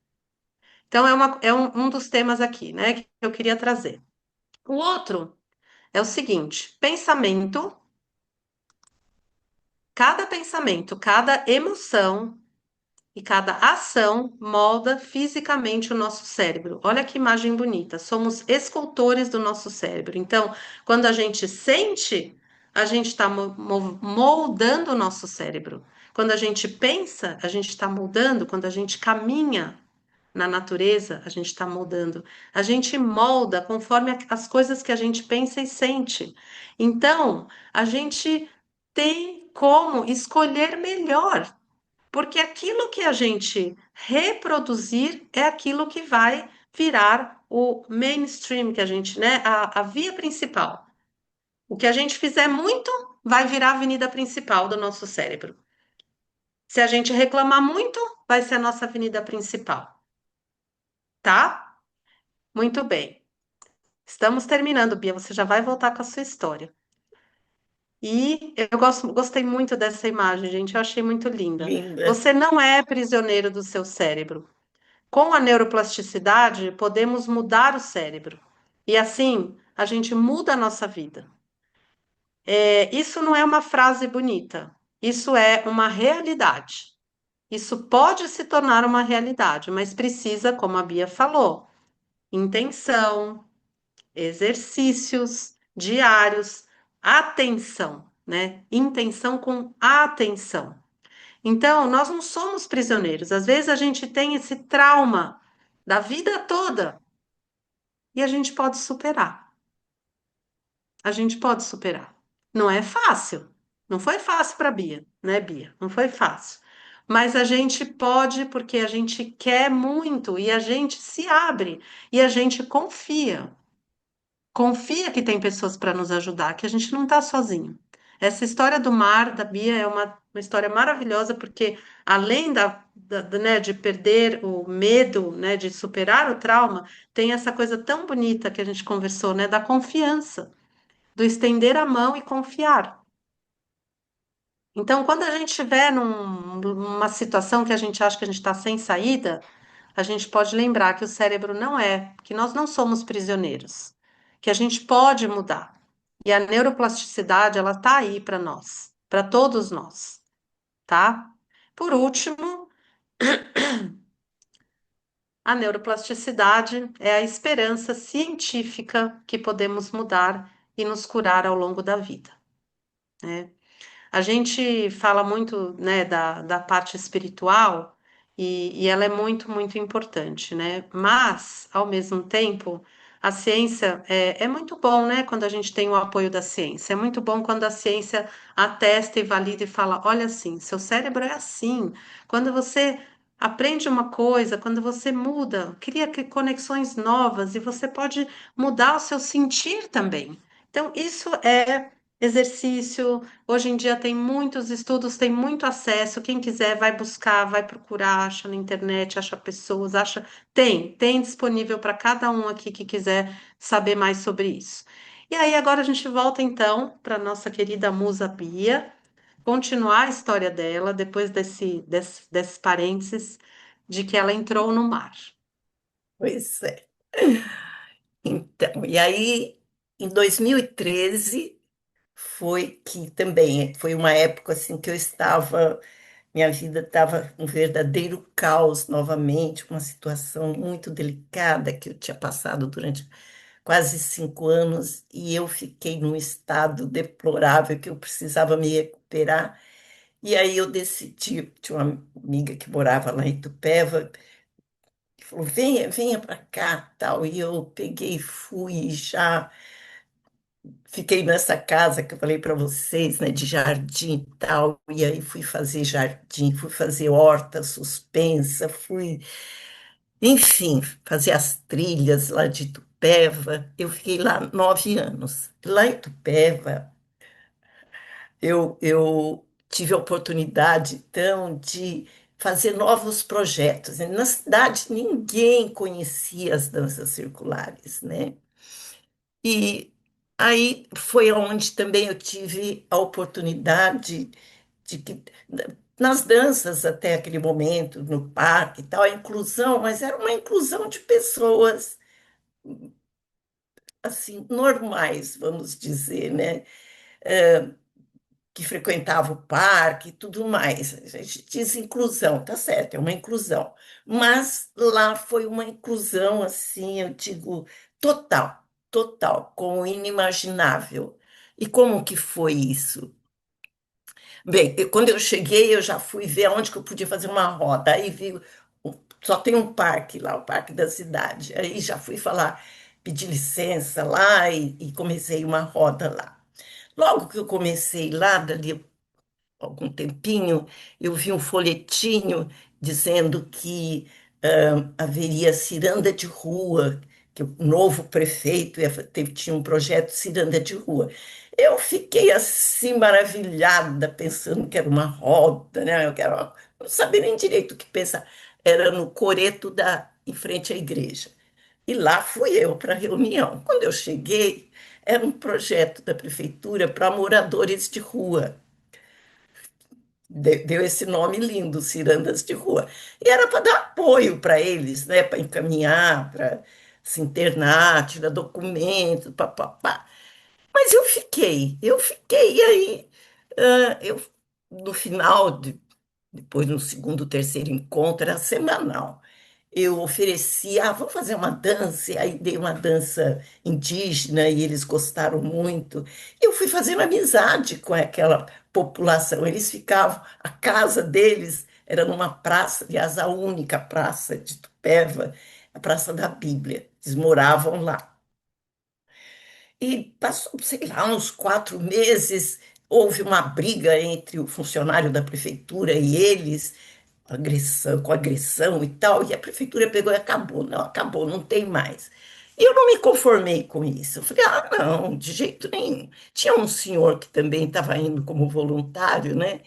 Então, é um dos temas aqui, né, que eu queria trazer. O outro é o seguinte: cada pensamento, cada emoção e cada ação molda fisicamente o nosso cérebro. Olha que imagem bonita. Somos escultores do nosso cérebro. Então, quando a gente sente, a gente está moldando o nosso cérebro. Quando a gente pensa, a gente está moldando. Quando a gente caminha na natureza, a gente está moldando. A gente molda conforme as coisas que a gente pensa e sente. Então, a gente tem como escolher melhor Porque aquilo que a gente reproduzir é aquilo que vai virar o mainstream, que a gente, né, a via principal. O que a gente fizer muito vai virar a avenida principal do nosso cérebro. Se a gente reclamar muito, vai ser a nossa avenida principal, tá? Muito bem. Estamos terminando, Bia. Você já vai voltar com a sua história. E eu gostei muito dessa imagem, gente. Eu achei muito linda. Linda. Você não é prisioneiro do seu cérebro. Com a neuroplasticidade, podemos mudar o cérebro. E assim, a gente muda a nossa vida. Isso não é uma frase bonita. Isso é uma realidade. Isso pode se tornar uma realidade, mas precisa, como a Bia falou, intenção, exercícios diários, atenção, né? Intenção com atenção. Então, nós não somos prisioneiros. Às vezes a gente tem esse trauma da vida toda e a gente pode superar. A gente pode superar. Não é fácil. Não foi fácil para Bia, né, Bia? Não foi fácil. Mas a gente pode porque a gente quer muito e a gente se abre e a gente confia. Confia que tem pessoas para nos ajudar, que a gente não está sozinho. Essa história do mar, da Bia, é uma história maravilhosa, porque além né, de perder o medo, né, de superar o trauma, tem essa coisa tão bonita que a gente conversou, né, da confiança, do estender a mão e confiar. Então, quando a gente estiver numa situação que a gente acha que a gente está sem saída, a gente pode lembrar que o cérebro não é, que nós não somos prisioneiros, que a gente pode mudar. E a neuroplasticidade, ela tá aí para nós, para todos nós, tá? Por último, a neuroplasticidade é a esperança científica que podemos mudar e nos curar ao longo da vida, né? A gente fala muito, né, da parte espiritual e ela é muito, muito importante, né? Mas, ao mesmo tempo, a ciência é muito bom, né, quando a gente tem o apoio da ciência. É muito bom quando a ciência atesta e valida e fala: olha, assim, seu cérebro é assim. Quando você aprende uma coisa, quando você muda, cria conexões novas e você pode mudar o seu sentir também. Então, isso é exercício. Hoje em dia tem muitos estudos, tem muito acesso. Quem quiser vai buscar, vai procurar, acha na internet, acha pessoas, acha. Tem disponível para cada um aqui que quiser saber mais sobre isso. E aí, agora a gente volta então para nossa querida musa Bia, continuar a história dela, depois desse parênteses, de que ela entrou no mar. Pois é. Então, e aí, em 2013, foi que também foi uma época assim que eu estava, minha vida estava um verdadeiro caos novamente, uma situação muito delicada que eu tinha passado durante quase 5 anos e eu fiquei num estado deplorável que eu precisava me recuperar. E aí eu decidi, tinha uma amiga que morava lá em Itupeva, que falou, venha para cá, tal. E eu peguei, fui já, fiquei nessa casa que eu falei para vocês, né, de jardim e tal. E aí fui fazer jardim, fui fazer horta suspensa, fui, enfim, fazer as trilhas lá de Itupeva. Eu fiquei lá 9 anos. Lá em Itupeva, eu tive a oportunidade, então, de fazer novos projetos. Na cidade, ninguém conhecia as danças circulares, né? E aí foi onde também eu tive a oportunidade de que, nas danças até aquele momento, no parque e tal, a inclusão, mas era uma inclusão de pessoas, assim, normais, vamos dizer, né? Que frequentava o parque e tudo mais. A gente diz inclusão, tá certo, é uma inclusão. Mas lá foi uma inclusão, assim, eu digo, total, total, com o inimaginável. E como que foi isso? Bem, quando eu cheguei, eu já fui ver onde que eu podia fazer uma roda. Aí vi, só tem um parque lá, o Parque da Cidade. Aí já fui falar, pedir licença lá e comecei uma roda lá. Logo que eu comecei lá, dali algum tempinho, eu vi um folhetinho dizendo que haveria ciranda de rua, que o novo prefeito tinha um projeto de ciranda de rua. Eu fiquei assim maravilhada, pensando que era uma roda, né? Não sabia nem direito o que pensar. Era no coreto em frente à igreja. E lá fui eu para a reunião. Quando eu cheguei, era um projeto da prefeitura para moradores de rua. Deu esse nome lindo, cirandas de rua. E era para dar apoio para eles, né? Para encaminhar, para se internar, tirar documento, papapá. Mas eu fiquei, e aí, no final, depois no segundo, terceiro encontro, era semanal. Eu ofereci, vamos fazer uma dança, e aí dei uma dança indígena e eles gostaram muito. Eu fui fazendo amizade com aquela população. Eles ficavam, a casa deles era numa praça, aliás, a única praça de Tupéva, a Praça da Bíblia. Eles moravam lá. E passou, sei lá, uns 4 meses, houve uma briga entre o funcionário da prefeitura e eles, com agressão e tal, e a prefeitura pegou e acabou. Não, acabou, não tem mais. E eu não me conformei com isso. Eu falei, não, de jeito nenhum. Tinha um senhor que também estava indo como voluntário, né?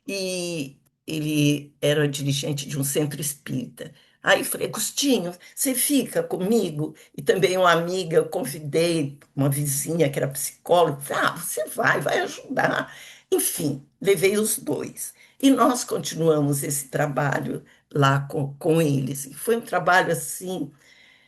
E ele era dirigente de um centro espírita. Aí eu falei, Agostinho, você fica comigo? E também uma amiga, eu convidei uma vizinha que era psicóloga, falei, você vai ajudar. Enfim, levei os dois. E nós continuamos esse trabalho lá com eles. E foi um trabalho assim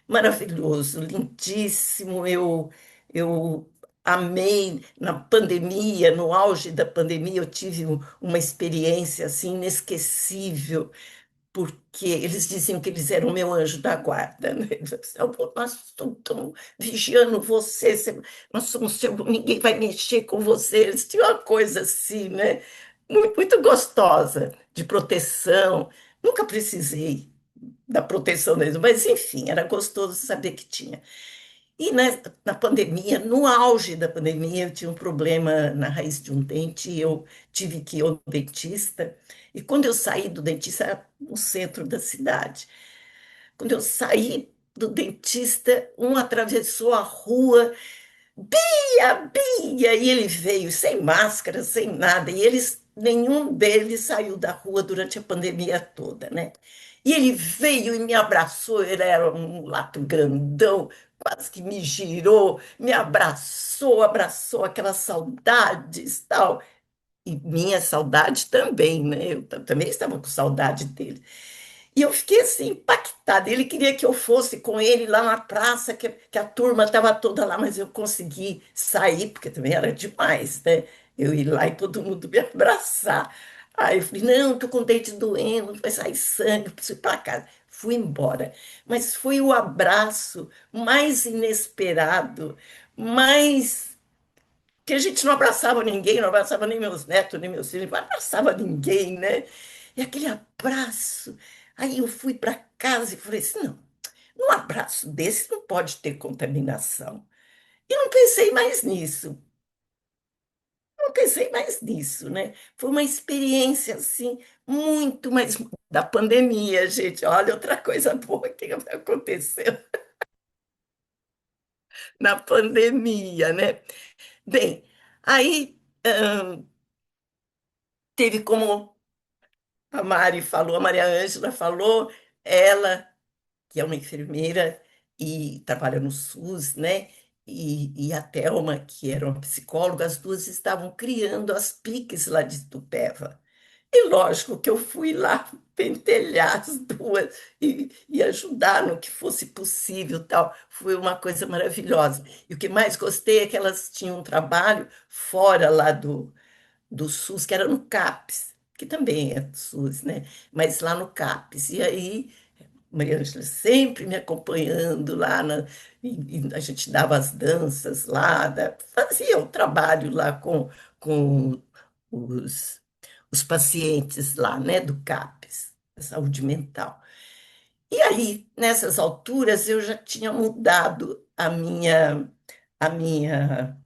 maravilhoso, lindíssimo. Eu amei na pandemia, no auge da pandemia, eu tive uma experiência assim inesquecível, porque eles diziam que eles eram meu anjo da guarda, né? Eles diziam, nós estamos vigiando você, nós somos seu, ninguém vai mexer com você. Eles tinham uma coisa assim, né? Muito, muito gostosa, de proteção. Nunca precisei da proteção deles, mas enfim, era gostoso saber que tinha. E na pandemia, no auge da pandemia, eu tinha um problema na raiz de um dente e eu tive que ir ao dentista. E quando eu saí do dentista, era no centro da cidade. Quando eu saí do dentista, um atravessou a rua, Bia, Bia, e ele veio sem máscara, sem nada, e nenhum deles saiu da rua durante a pandemia toda, né? E ele veio e me abraçou, ele era um lato grandão, quase que me girou, me abraçou, abraçou aquelas saudades, tal. E minha saudade também, né? Eu também estava com saudade dele. E eu fiquei assim, impactada. Ele queria que eu fosse com ele lá na praça, que a turma estava toda lá, mas eu consegui sair, porque também era demais, né? Eu ir lá e todo mundo me abraçar. Aí eu falei, não, estou com o dente doendo, vai sair sangue, preciso ir para casa. Fui embora. Mas foi o abraço mais inesperado, mais que a gente não abraçava ninguém, não abraçava nem meus netos, nem meus filhos, não abraçava ninguém, né? E aquele abraço. Aí eu fui para casa e falei assim: não, um abraço desse não pode ter contaminação. E não pensei mais nisso, não pensei mais nisso, né? Foi uma experiência, assim, muito mais da pandemia, gente. Olha, outra coisa boa que aconteceu na pandemia, né? Bem, aí teve como a Mari falou, a Maria Ângela falou, ela, que é uma enfermeira e trabalha no SUS, né? E a Thelma, que era uma psicóloga, as duas estavam criando as PICs lá de Itupeva. E lógico que eu fui lá pentelhar as duas e ajudar no que fosse possível, tal. Foi uma coisa maravilhosa. E o que mais gostei é que elas tinham um trabalho fora lá do SUS, que era no CAPS, que também é do SUS, né? Mas lá no CAPS. E aí, Maria Ângela sempre me acompanhando lá, e a gente dava as danças lá, fazia o trabalho lá com os, os pacientes lá, né, do CAPS, da saúde mental. E aí, nessas alturas, eu já tinha mudado a minha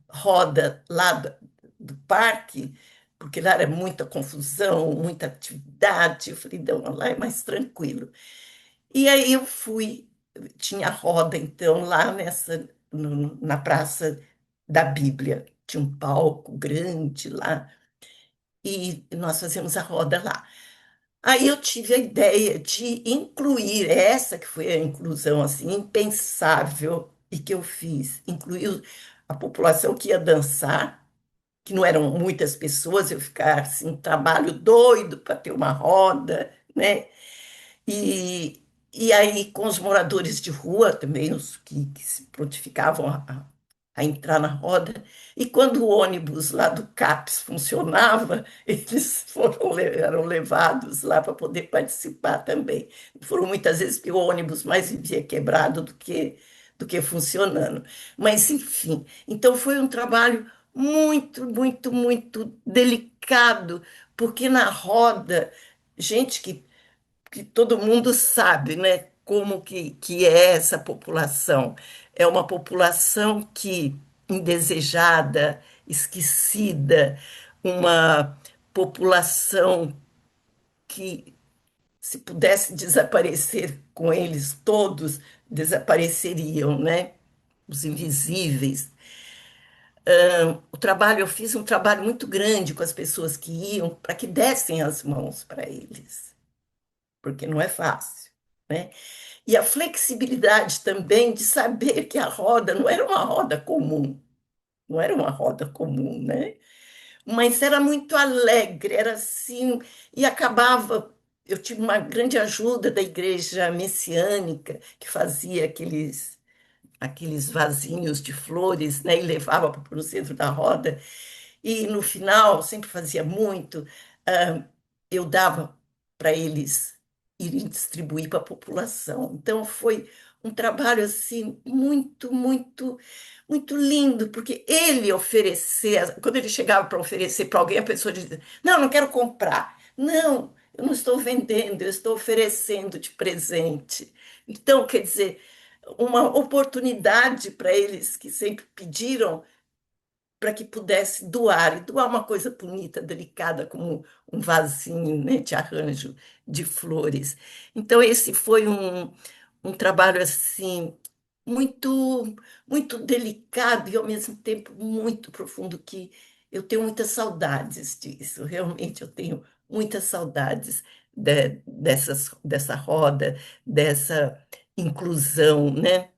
roda lá do parque porque lá era muita confusão, muita atividade. Eu falei, não, lá é mais tranquilo. E aí eu fui, tinha roda, então, lá na Praça da Bíblia. Tinha um palco grande lá, e nós fazíamos a roda lá. Aí eu tive a ideia de incluir essa que foi a inclusão assim impensável e que eu fiz, incluir a população que ia dançar, que não eram muitas pessoas, eu ficar assim, um trabalho doido para ter uma roda, né? E aí, com os moradores de rua também, os que se prontificavam a entrar na roda, e quando o ônibus lá do CAPES funcionava, eles eram levados lá para poder participar também. Foram muitas vezes que o ônibus mais vivia quebrado do que funcionando. Mas, enfim, então foi um trabalho muito, muito, muito delicado, porque na roda, gente que todo mundo sabe, né, como que é essa população. É uma população que indesejada, esquecida, uma população que, se pudesse desaparecer com eles todos, desapareceriam, né? Os invisíveis. Eu fiz um trabalho muito grande com as pessoas que iam para que dessem as mãos para eles, porque não é fácil, né? E a flexibilidade também de saber que a roda não era uma roda comum, não era uma roda comum, né? Mas era muito alegre, era assim, e acabava. Eu tive uma grande ajuda da igreja messiânica, que fazia aqueles vasinhos de flores, né, e levava para o centro da roda. E no final, sempre fazia muito, ah, eu dava para eles irem distribuir para a população. Então foi um trabalho assim muito, muito, muito lindo, porque ele oferecer, quando ele chegava para oferecer para alguém, a pessoa dizia: "Não, não quero comprar. Não, eu não estou vendendo, eu estou oferecendo de presente." Então, quer dizer, uma oportunidade para eles que sempre pediram para que pudesse doar, e doar uma coisa bonita, delicada, como um vasinho, né, de arranjo de flores. Então, esse foi um trabalho assim muito muito delicado e ao mesmo tempo muito profundo, que eu tenho muitas saudades disso. Realmente eu tenho muitas saudades dessa roda, dessa inclusão, né?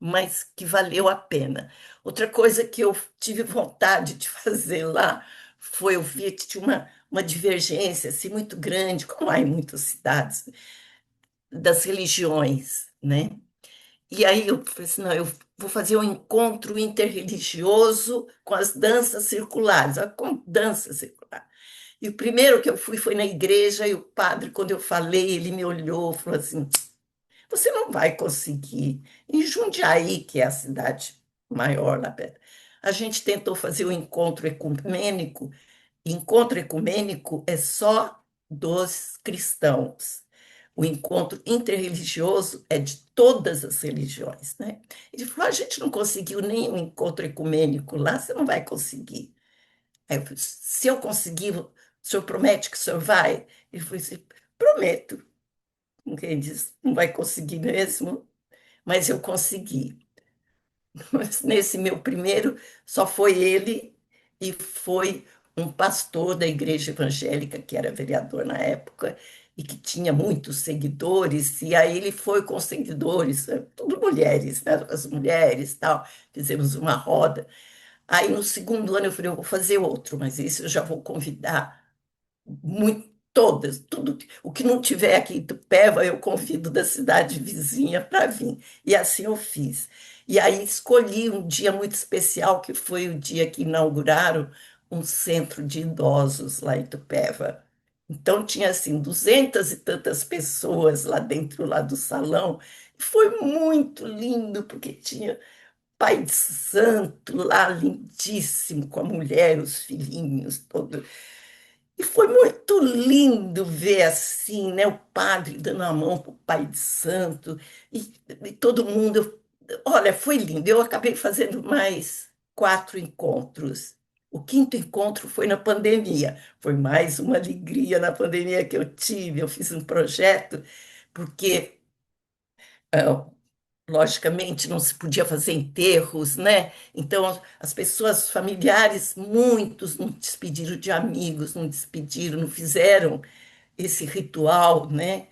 Mas que valeu a pena. Outra coisa que eu tive vontade de fazer lá foi, eu vi que tinha uma divergência assim, muito grande, como há em muitas cidades, das religiões, né? E aí eu falei assim, não, eu vou fazer um encontro interreligioso com as danças circulares, com dança circular. E o primeiro que eu fui foi na igreja, e o padre, quando eu falei, ele me olhou e falou assim: "Você não vai conseguir." Em Jundiaí, que é a cidade maior lá perto, a gente tentou fazer o encontro ecumênico. Encontro ecumênico é só dos cristãos. O encontro interreligioso é de todas as religiões, né? Ele falou: "A gente não conseguiu nem um encontro ecumênico lá, você não vai conseguir." Aí eu falei: "Se eu conseguir, o senhor promete que o senhor vai?" Ele falou assim: "Prometo." Quem diz não vai conseguir mesmo, mas eu consegui. Mas nesse meu primeiro, só foi ele e foi um pastor da igreja evangélica, que era vereador na época, e que tinha muitos seguidores, e aí ele foi com os seguidores, tudo mulheres, né? As mulheres, tal, fizemos uma roda. Aí no segundo ano eu falei: "Eu vou fazer outro, mas esse eu já vou convidar todas, tudo, o que não tiver aqui em Itupeva, eu convido da cidade vizinha para vir." E assim eu fiz. E aí escolhi um dia muito especial, que foi o dia que inauguraram um centro de idosos lá em Itupeva. Então tinha assim 200 e tantas pessoas lá dentro lá do salão. E foi muito lindo, porque tinha pai de santo lá, lindíssimo, com a mulher, os filhinhos, todo. E foi muito lindo ver assim, né, o padre dando a mão para o pai de santo, e todo mundo. Olha, foi lindo. Eu acabei fazendo mais 4 encontros. O quinto encontro foi na pandemia. Foi mais uma alegria na pandemia que eu tive. Eu fiz um projeto, porque, ah, logicamente, não se podia fazer enterros, né? Então, as pessoas, familiares, muitos não despediram de amigos, não despediram, não fizeram esse ritual, né?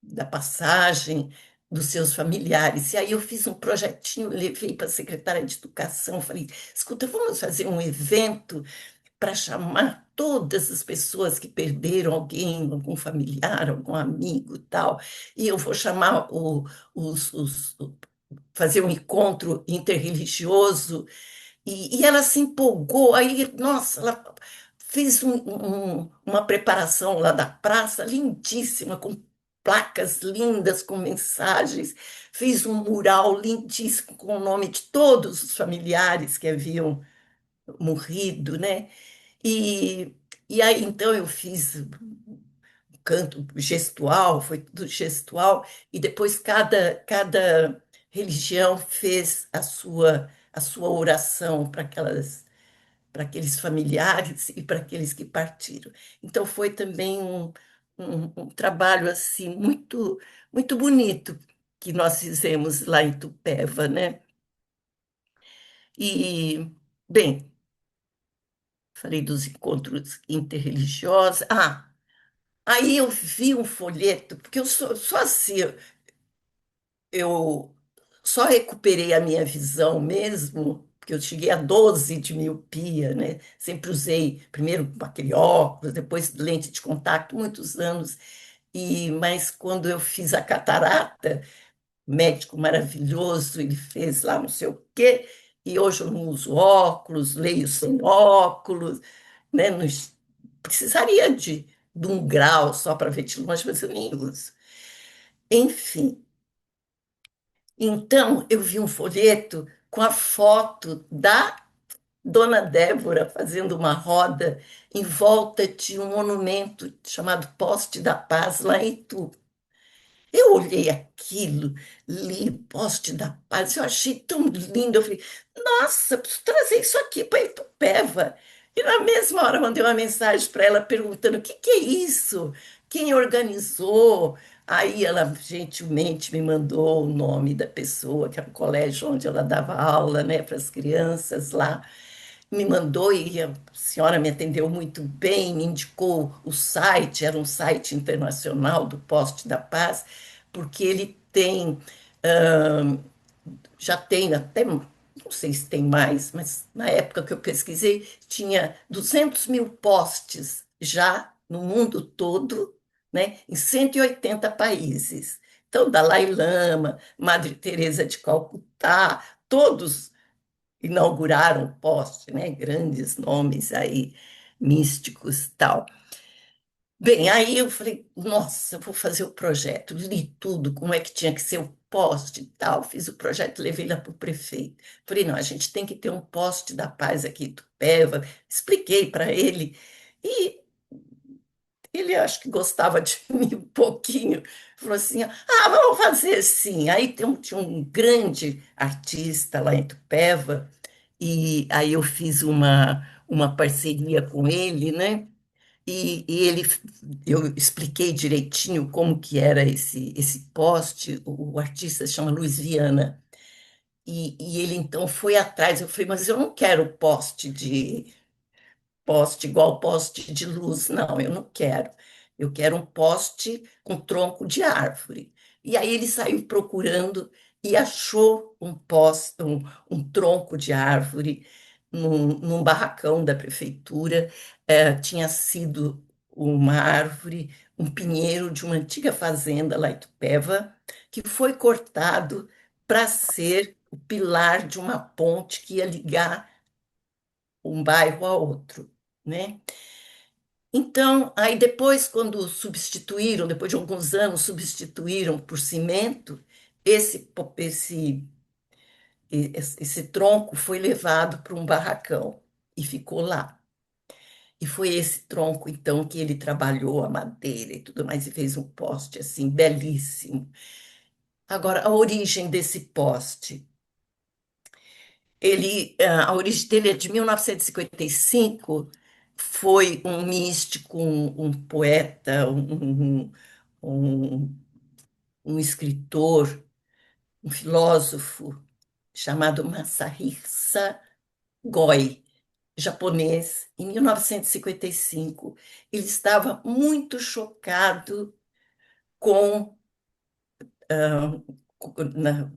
Da passagem dos seus familiares. E aí eu fiz um projetinho, levei para a secretária de Educação, falei, escuta, vamos fazer um evento para chamar todas as pessoas que perderam alguém, algum familiar, algum amigo, tal. E eu vou chamar fazer um encontro interreligioso e ela se empolgou, aí, nossa, ela fez uma preparação lá da praça, lindíssima, com placas lindas, com mensagens, fez um mural lindíssimo com o nome de todos os familiares que haviam morrido, né? E, e aí, então, eu fiz canto gestual, foi tudo gestual, e depois cada religião fez a sua oração para aqueles familiares e para aqueles que partiram. Então foi também um trabalho assim muito bonito que nós fizemos lá em Tupéva, né? E bem, falei dos encontros interreligiosos. Ah, aí eu vi um folheto, porque eu sou assim, eu só recuperei a minha visão mesmo, porque eu cheguei a 12 de miopia, né? Sempre usei, primeiro aquele óculos, depois lente de contato, muitos anos. Mas quando eu fiz a catarata, médico maravilhoso, ele fez lá não sei o quê, e hoje eu não uso óculos, leio sem óculos, né? Não, precisaria de um grau só para ver de longe, mas eu nem uso. Enfim, então, eu vi um folheto com a foto da Dona Débora fazendo uma roda em volta de um monumento chamado Poste da Paz, lá em Itu. Eu olhei aquilo, li Poste da Paz, eu achei tão lindo. Eu falei, nossa, preciso trazer isso aqui para Itupeva. E na mesma hora mandei uma mensagem para ela perguntando: o que que é isso? Quem organizou? Aí ela gentilmente me mandou o nome da pessoa, que era o colégio onde ela dava aula, né, para as crianças lá. Me mandou e a senhora me atendeu muito bem, me indicou o site, era um site internacional do Poste da Paz, porque ele tem, ah, já tem até, não sei se tem mais, mas na época que eu pesquisei, tinha 200 mil postes já no mundo todo, né, em 180 países. Então, Dalai Lama, Madre Teresa de Calcutá, todos inauguraram poste, né? Grandes nomes aí, místicos e tal. Bem, aí eu falei, nossa, eu vou fazer o projeto. Li tudo, como é que tinha que ser o poste e tal. Fiz o projeto, levei lá para o prefeito. Falei, não, a gente tem que ter um poste da paz aqui em Tupéva. Expliquei para ele. E ele acho que gostava de mim um pouquinho. Falou assim: ah, vamos fazer sim. Aí tinha um grande artista lá em Tupéva, e aí eu fiz uma parceria com ele, né? Eu expliquei direitinho como que era esse poste. O artista se chama Luiz Viana. E ele então foi atrás. Eu falei, mas eu não quero poste igual poste de luz. Não, eu não quero. Eu quero um poste com tronco de árvore. E aí ele saiu procurando e achou um tronco de árvore num barracão da prefeitura. Tinha sido uma árvore, um pinheiro de uma antiga fazenda lá em Itupeva, que foi cortado para ser o pilar de uma ponte que ia ligar um bairro a outro, né? Então, aí depois, quando substituíram, depois de alguns anos, substituíram por cimento, esse tronco foi levado para um barracão e ficou lá. E foi esse tronco, então, que ele trabalhou a madeira e tudo mais, e fez um poste, assim, belíssimo. Agora, a origem desse poste. A origem dele é de 1955. Foi um místico, um poeta, um, um escritor, um filósofo chamado Masahisa Goi, japonês, em 1955. Ele estava muito chocado com, ah,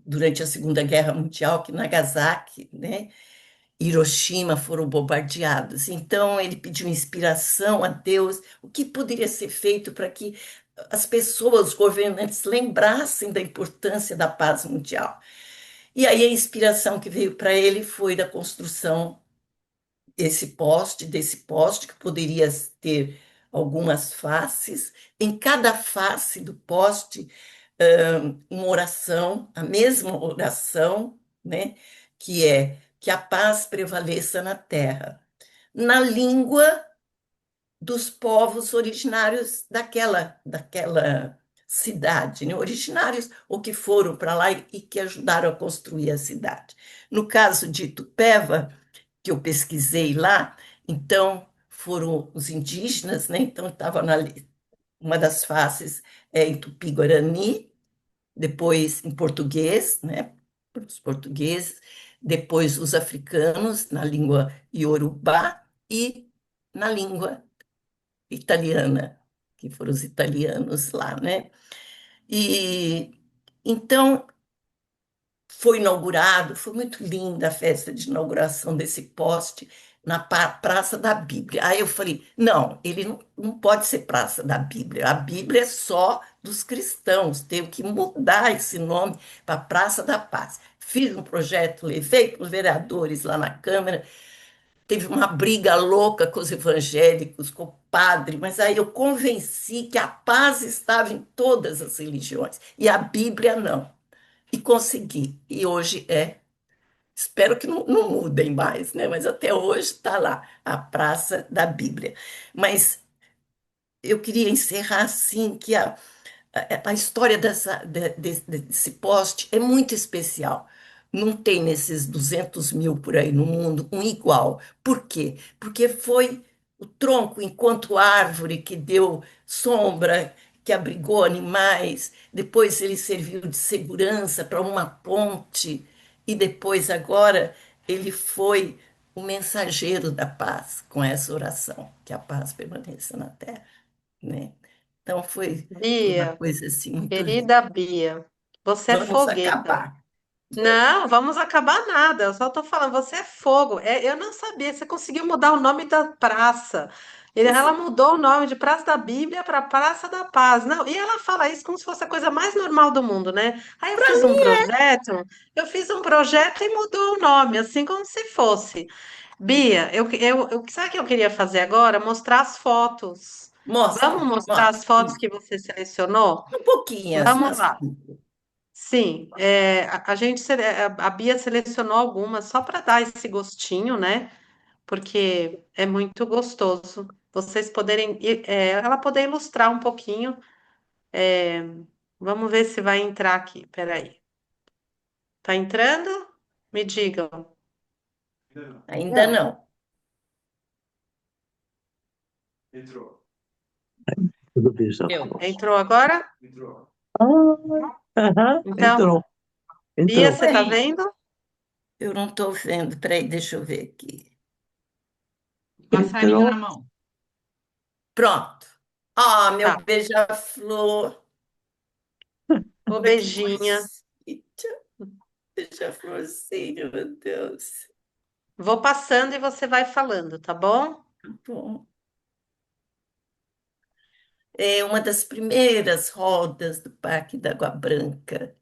durante a Segunda Guerra Mundial, que Nagasaki, né, Hiroshima foram bombardeados. Então, ele pediu inspiração a Deus, o que poderia ser feito para que as pessoas, os governantes, lembrassem da importância da paz mundial. E aí, a inspiração que veio para ele foi da construção desse poste, que poderia ter algumas faces. Em cada face do poste, uma oração, a mesma oração, né, que é que a paz prevaleça na terra, na língua dos povos originários daquela cidade, né? Originários ou que foram para lá e que ajudaram a construir a cidade. No caso de Itupeva, que eu pesquisei lá, então foram os indígenas, né? Então estava uma das faces em Tupi-Guarani, depois em português, né? Os portugueses, depois os africanos na língua iorubá e na língua italiana, que foram os italianos lá, né? E então foi inaugurado, foi muito linda a festa de inauguração desse poste na Praça da Bíblia. Aí eu falei, não, ele não pode ser Praça da Bíblia, a Bíblia é só dos cristãos, tenho que mudar esse nome para Praça da Paz. Fiz um projeto, levei para os vereadores lá na Câmara, teve uma briga louca com os evangélicos, com o padre, mas aí eu convenci que a paz estava em todas as religiões e a Bíblia não. E consegui. E hoje espero que não mudem mais, né? Mas até hoje está lá, a Praça da Bíblia. Mas eu queria encerrar assim, que a história desse poste é muito especial. Não tem nesses 200 mil por aí no mundo um igual. Por quê? Porque foi o tronco enquanto árvore que deu sombra, que abrigou animais, depois ele serviu de segurança para uma ponte, e depois, agora, ele foi o mensageiro da paz com essa oração, que a paz permaneça na terra, né? Então foi uma Bia, coisa assim muito linda. querida Bia, você é Vamos fogueta. acabar. Não, vamos acabar nada. Eu só tô falando, você é fogo. Eu não sabia, você conseguiu mudar o nome da praça. Ela mudou o nome de Praça da Bíblia para Praça da Paz. Não, e ela fala isso como se fosse a coisa mais normal do mundo, né? Aí eu fiz um projeto e mudou o nome, assim como se fosse. Bia, sabe o que eu queria fazer agora? Mostrar as fotos. Vamos Mostra, mostrar as mostra. fotos que você selecionou? Um pouquinho, Vamos umas lá. cinco. Sim, a Bia selecionou algumas só para dar esse gostinho, né? Porque é muito gostoso vocês poderem, ela poder ilustrar um pouquinho. é, Vamos ver se vai entrar aqui. Peraí. Tá entrando? Me digam. Ainda não. Tudo bem, já Eu, Entrou agora? Ah, aham, Então, entrou, Bia, entrou. você tá Ué, vendo? eu não estou vendo. Peraí, deixa eu ver aqui. Passarinho Entrou. na mão. Pronto. Ah, meu Tá. beija-flor. Ô, Olha que beijinha. bonitinho. Beija-florzinho, meu Deus. Vou passando e você vai falando, tá bom? Tá bom. É uma das primeiras rodas do Parque da Água Branca.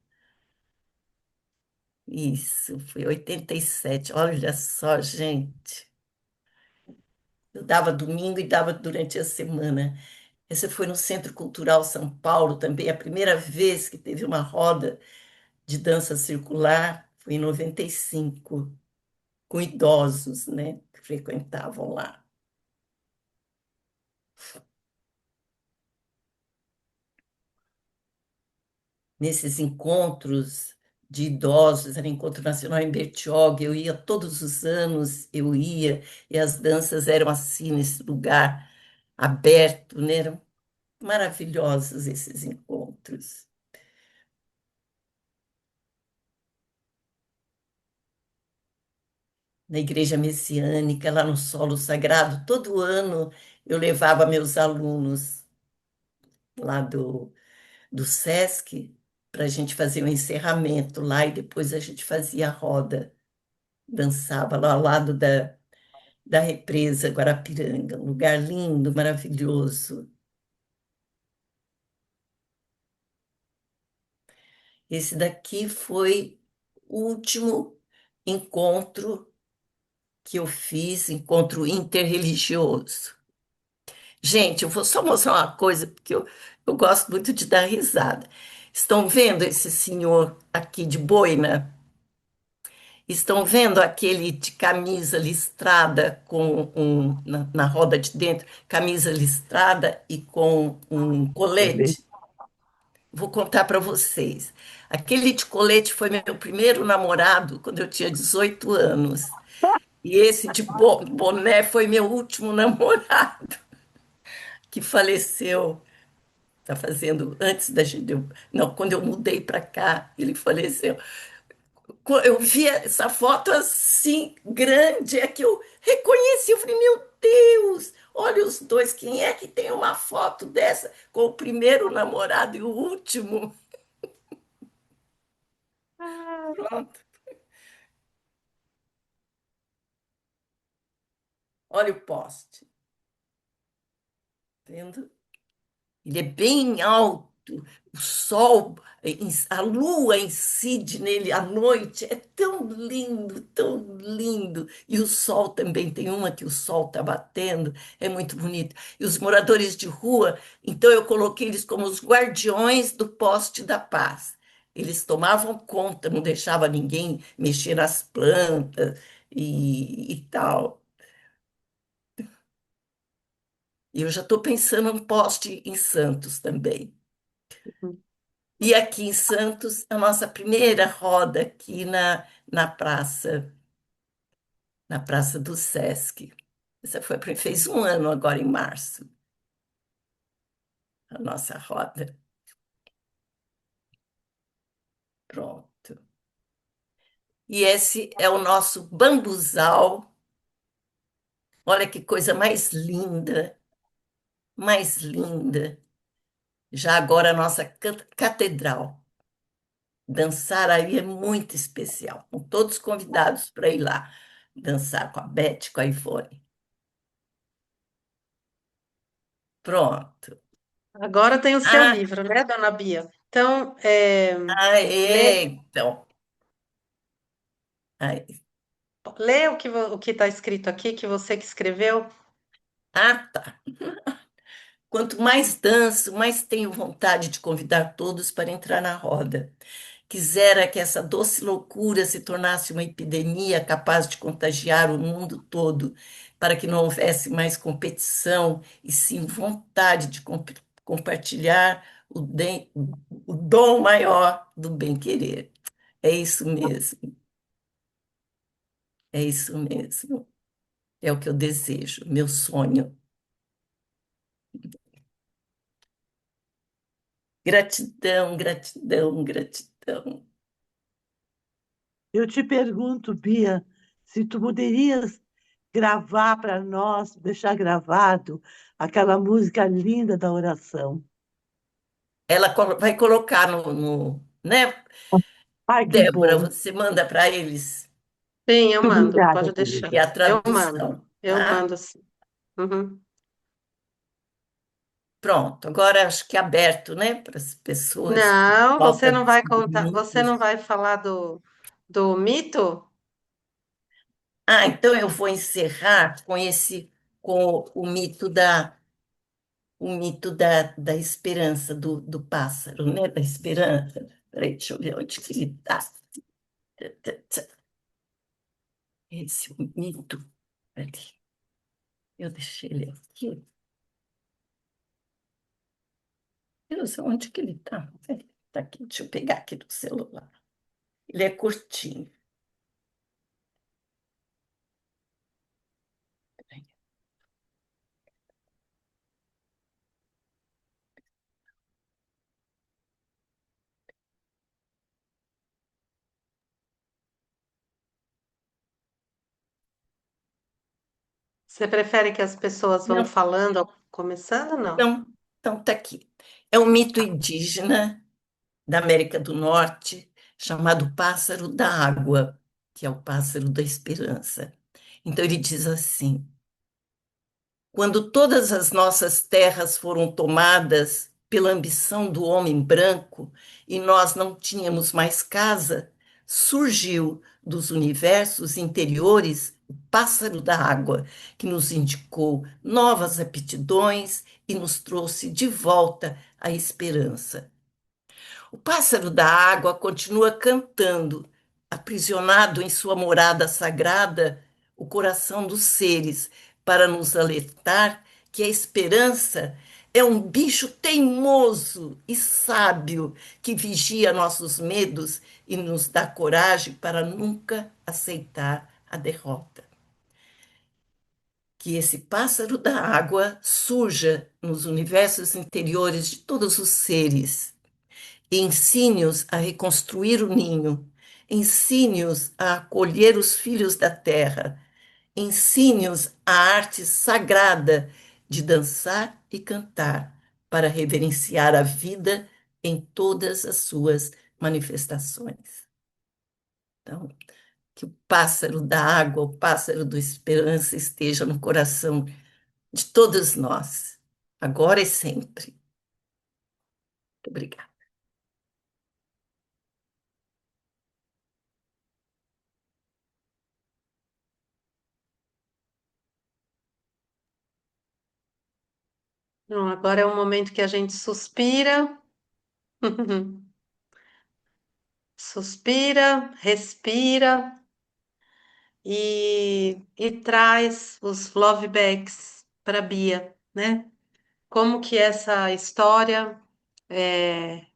Isso, foi 87. Olha só, gente. Eu dava domingo e dava durante a semana. Esse foi no Centro Cultural São Paulo também, a primeira vez que teve uma roda de dança circular foi em 95, com idosos, né, que frequentavam lá. Nesses encontros de idosos, era Encontro Nacional em Bertioga, eu ia todos os anos, eu ia, e as danças eram assim, nesse lugar aberto, né? Eram maravilhosos esses encontros. Na Igreja Messiânica, lá no Solo Sagrado, todo ano eu levava meus alunos lá do SESC para a gente fazer um encerramento lá e depois a gente fazia a roda, dançava lá ao lado da represa Guarapiranga, um lugar lindo, maravilhoso. Esse daqui foi o último encontro que eu fiz, encontro interreligioso. Gente, eu vou só mostrar uma coisa, porque eu gosto muito de dar risada. Estão vendo esse senhor aqui de boina? Estão vendo aquele de camisa listrada com na roda de dentro, camisa listrada e com um Colete. colete? Vou contar para vocês. Aquele de colete foi meu primeiro namorado quando eu tinha 18 anos. E esse de boné foi meu último namorado, que faleceu. Tá fazendo antes da gente. Não, quando eu mudei para cá, ele faleceu. Eu vi essa foto assim, grande, é que eu reconheci. Eu falei, meu Deus, olha os dois. Quem é que tem uma foto dessa com o primeiro namorado e o último? Pronto, olha o poste. Vendo? Ele é bem alto, o sol, a lua incide nele à noite, é tão lindo, tão lindo. E o sol também, tem uma que o sol está batendo, é muito bonito. E os moradores de rua, então eu coloquei eles como os guardiões do poste da paz. Eles tomavam conta, não deixava ninguém mexer nas plantas e tal. E eu já estou pensando em poste em Santos também. E aqui em Santos, a nossa primeira roda aqui na Praça do Sesc. Essa fez um ano agora em março, a nossa roda. Pronto. E esse é o nosso bambuzal. Olha que coisa mais linda, mais linda. Já agora a nossa catedral. Dançar aí é muito especial. Estão todos convidados para ir lá dançar com a Beth, com a Ivone. Pronto. Agora tem o seu Ah, livro, né, dona Bia? Então, lê, então. Aí. lê o que está escrito aqui, que você que escreveu. Tá. Quanto mais danço, mais tenho vontade de convidar todos para entrar na roda. Quisera que essa doce loucura se tornasse uma epidemia capaz de contagiar o mundo todo, para que não houvesse mais competição, e sim vontade de compartilhar o dom maior do bem-querer. É isso mesmo, é isso mesmo. É o que eu desejo, meu sonho. Gratidão, gratidão, gratidão. Eu te pergunto, Bia, se tu poderias gravar para nós, deixar gravado aquela música linda da oração. Ela vai colocar né? Ai, que Débora, bom. você manda para eles Sim, eu Muito mando, obrigada, pode deixar. e a Eu mando, tradução, tá? sim. Uhum. Pronto, agora acho que é aberto, né, para as pessoas. Não, você Falta não 10 vai contar, você não minutos. vai falar do mito? Então eu vou encerrar com o mito da esperança do pássaro, né? Da esperança. Peraí, deixa eu ver onde que ele está. Esse é o mito. Peraí, eu deixei ele aqui. Eu não sei onde que ele está. Está aqui, deixa eu pegar aqui do celular. Ele é curtinho. Você prefere que as pessoas vão Não, falando, começando? Não. não, então tá aqui. É um mito indígena da América do Norte chamado pássaro da água, que é o pássaro da esperança. Então ele diz assim: quando todas as nossas terras foram tomadas pela ambição do homem branco e nós não tínhamos mais casa, surgiu dos universos interiores o pássaro da água, que nos indicou novas aptidões e nos trouxe de volta a esperança. O pássaro da água continua cantando, aprisionado em sua morada sagrada, o coração dos seres, para nos alertar que a esperança é um bicho teimoso e sábio que vigia nossos medos e nos dá coragem para nunca aceitar a derrota. Que esse pássaro da água surja nos universos interiores de todos os seres e ensine-os a reconstruir o ninho, ensine-os a acolher os filhos da terra, ensine-os a arte sagrada de dançar e cantar para reverenciar a vida em todas as suas manifestações. Então, que o pássaro da água, o pássaro da esperança esteja no coração de todos nós, agora e sempre. Muito obrigada. Não, agora é o momento que a gente suspira, suspira, respira e traz os love bags para Bia, né? Como que essa história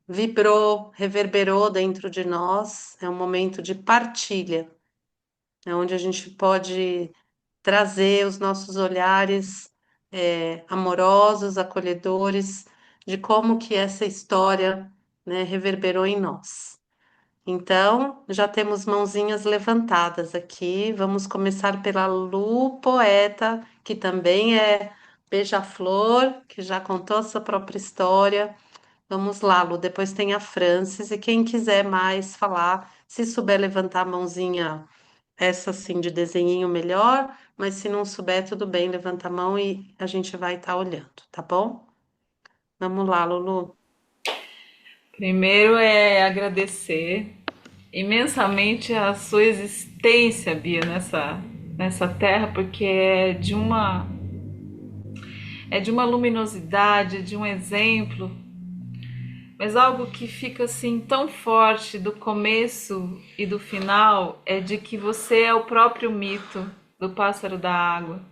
vibrou, reverberou dentro de nós. É um momento de partilha, é onde a gente pode trazer os nossos olhares amorosos, acolhedores, de como que essa história, né, reverberou em nós. Então, já temos mãozinhas levantadas aqui. Vamos começar pela Lu Poeta, que também é beija-flor, que já contou a sua própria história. Vamos lá, Lu. Depois tem a Francis, e quem quiser mais falar, se souber levantar a mãozinha, essa assim de desenhinho melhor, mas se não souber, tudo bem, levanta a mão e a gente vai estar olhando, tá bom? Vamos lá, Lulu. Primeiro é agradecer imensamente a sua existência, Bia, nessa terra, porque é de uma luminosidade, de um exemplo, mas algo que fica assim tão forte do começo e do final é de que você é o próprio mito do pássaro da água.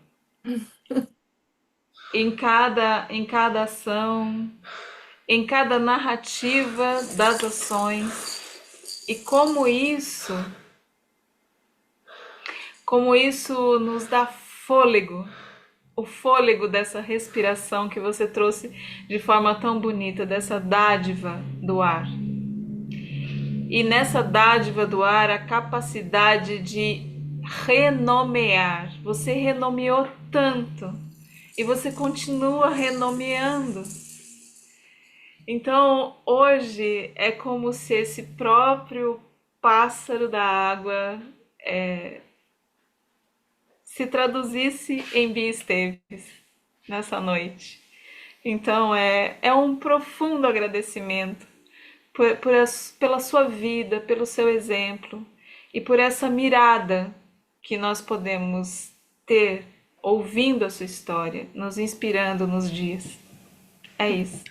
Em cada ação, em cada narrativa das ações, e como isso nos dá fôlego, o fôlego dessa respiração que você trouxe de forma tão bonita, dessa dádiva do ar. E nessa dádiva do ar, a capacidade de renomear. Você renomeou tanto e você continua renomeando. Então, hoje é como se esse próprio pássaro da água se traduzisse em Bia Esteves nessa noite. Então, é um profundo agradecimento pela sua vida, pelo seu exemplo e por essa mirada que nós podemos ter ouvindo a sua história, nos inspirando nos dias. É isso.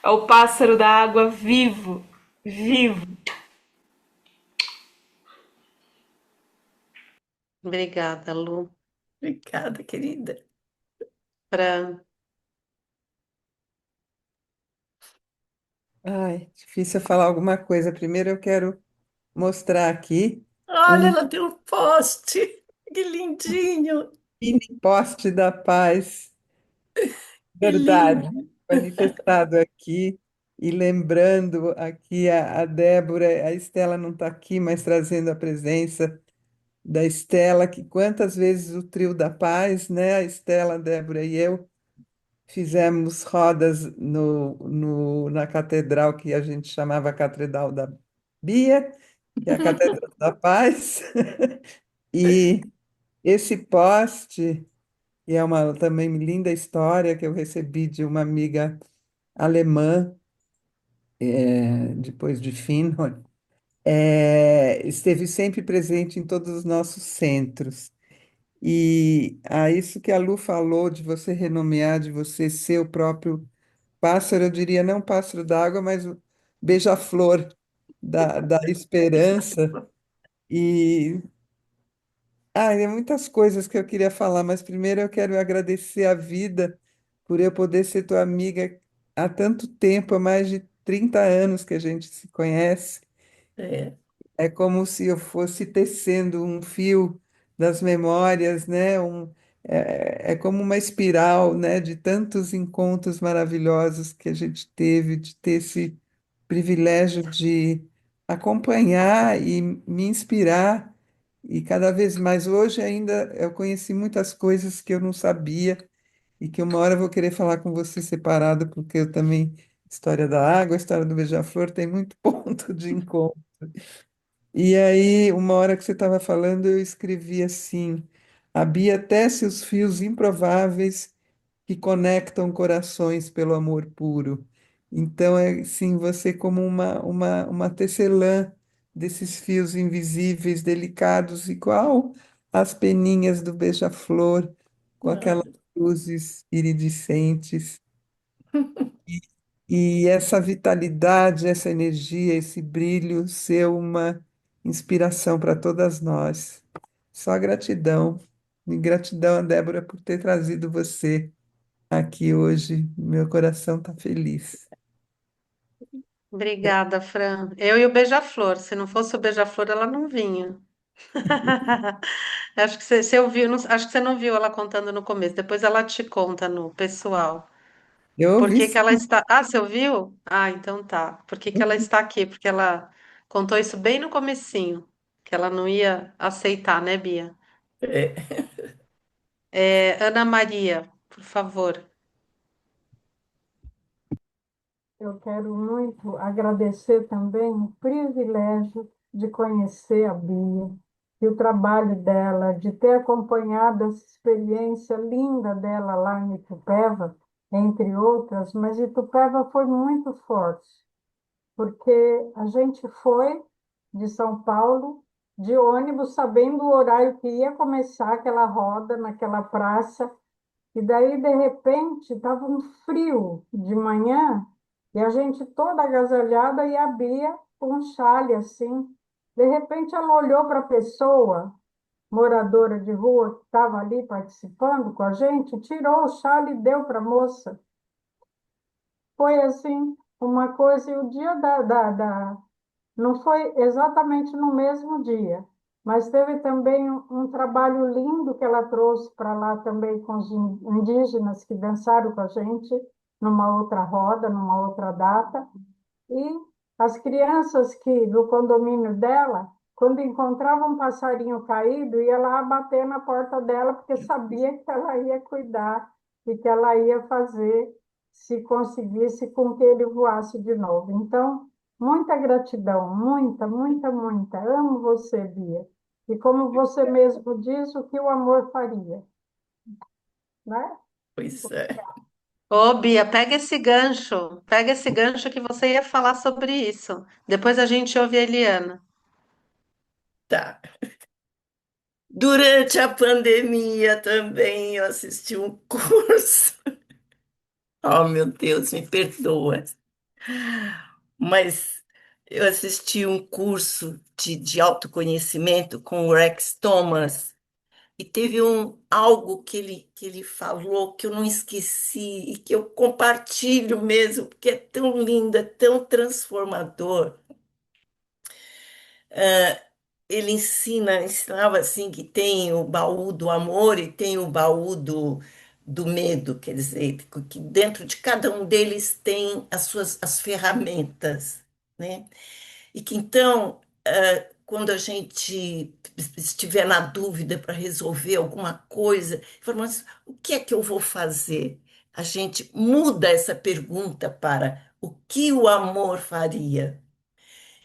É o pássaro da água vivo, vivo. Obrigada, Lu. Obrigada, querida. Fran. Ai, difícil falar alguma coisa. Primeiro eu quero mostrar aqui Olha, um ela tem um poste. Que lindinho. mini poste da paz, Que verdade, lindo. manifestado aqui. E lembrando aqui a Débora, a Estela não está aqui, mas trazendo a presença da Estela, que quantas vezes o trio da paz, né? A Estela, a Débora e eu fizemos rodas na catedral que a gente chamava Catedral da Bia, que é a Catedral da Paz. E esse poste, e é uma também linda história que eu recebi de uma amiga alemã, depois de Finland, esteve sempre presente em todos os nossos centros. E a isso que a Lu falou de você renomear, de você ser o próprio pássaro, eu diria não pássaro d'água, mas o beija-flor da esperança. E tem muitas coisas que eu queria falar, mas primeiro eu quero agradecer a vida por eu poder ser tua amiga há tanto tempo, há mais de 30 anos que a gente se conhece. É, É como se eu fosse tecendo um fio das memórias, né? É como uma espiral, né? De tantos encontros maravilhosos que a gente teve, de ter esse privilégio de acompanhar e me inspirar. E cada vez mais hoje ainda eu conheci muitas coisas que eu não sabia e que uma hora eu vou querer falar com você separado, porque eu também, história da água, história do beija-flor, tem muito ponto de encontro. E aí, uma hora que você estava falando, eu escrevi assim: a Bia tece os fios improváveis que conectam corações pelo amor puro. Então, é sim, você como uma tecelã desses fios invisíveis, delicados, igual as peninhas do beija-flor, com aquelas ah, luzes iridescentes. E essa vitalidade, essa energia, esse brilho ser uma inspiração para todas nós. Só gratidão. E gratidão a Débora por ter trazido você aqui hoje. Meu coração está feliz. Obrigada, Fran. Eu e o Beija-Flor. Se não fosse o Beija-Flor, ela não vinha. Acho que você ouviu, acho que você não viu ela contando no começo. Depois ela te conta no pessoal. Eu Por ouvi que que ela sim. está. Ah, você ouviu? Ah, então tá. Por que que ela está aqui? Porque ela contou isso bem no comecinho, que ela não ia aceitar, né, Bia? é. Ana Maria, por favor. Eu quero muito agradecer também o privilégio de conhecer a Bia e o trabalho dela, de ter acompanhado essa experiência linda dela lá em Itupeva, entre outras, mas Itupeva foi muito forte, porque a gente foi de São Paulo de ônibus, sabendo o horário que ia começar aquela roda naquela praça, e daí, de repente, estava um frio de manhã e a gente toda agasalhada e a Bia com um chale assim. De repente, ela olhou para a pessoa, moradora de rua, que estava ali participando com a gente, tirou o chale e deu para a moça. Foi assim, uma coisa. E o dia não foi exatamente no mesmo dia, mas teve também um trabalho lindo que ela trouxe para lá também com os indígenas que dançaram com a gente numa outra roda, numa outra data. E as crianças que do condomínio dela, quando encontravam um passarinho caído, ia lá bater na porta dela, porque sabia que ela ia cuidar e que ela ia fazer se conseguisse com que ele voasse de novo. Então, muita gratidão, muita, muita, muita. Amo você, Bia. E como você mesmo diz, o que o amor faria, né? Pois é, Ô, Bia, pega esse gancho que você ia falar sobre isso. Depois a gente ouve a Eliana. tá. Durante a pandemia também eu assisti um curso. Oh, meu Deus, me perdoa. Mas eu assisti um curso de autoconhecimento com o Rex Thomas e teve algo que ele falou que eu não esqueci e que eu compartilho mesmo, porque é tão lindo, é tão transformador. Ele ensinava assim que tem o baú do amor e tem o baú do medo, quer dizer, que dentro de cada um deles tem as ferramentas, né? E que então, quando a gente estiver na dúvida para resolver alguma coisa, fala, mas o que é que eu vou fazer? A gente muda essa pergunta para o que o amor faria?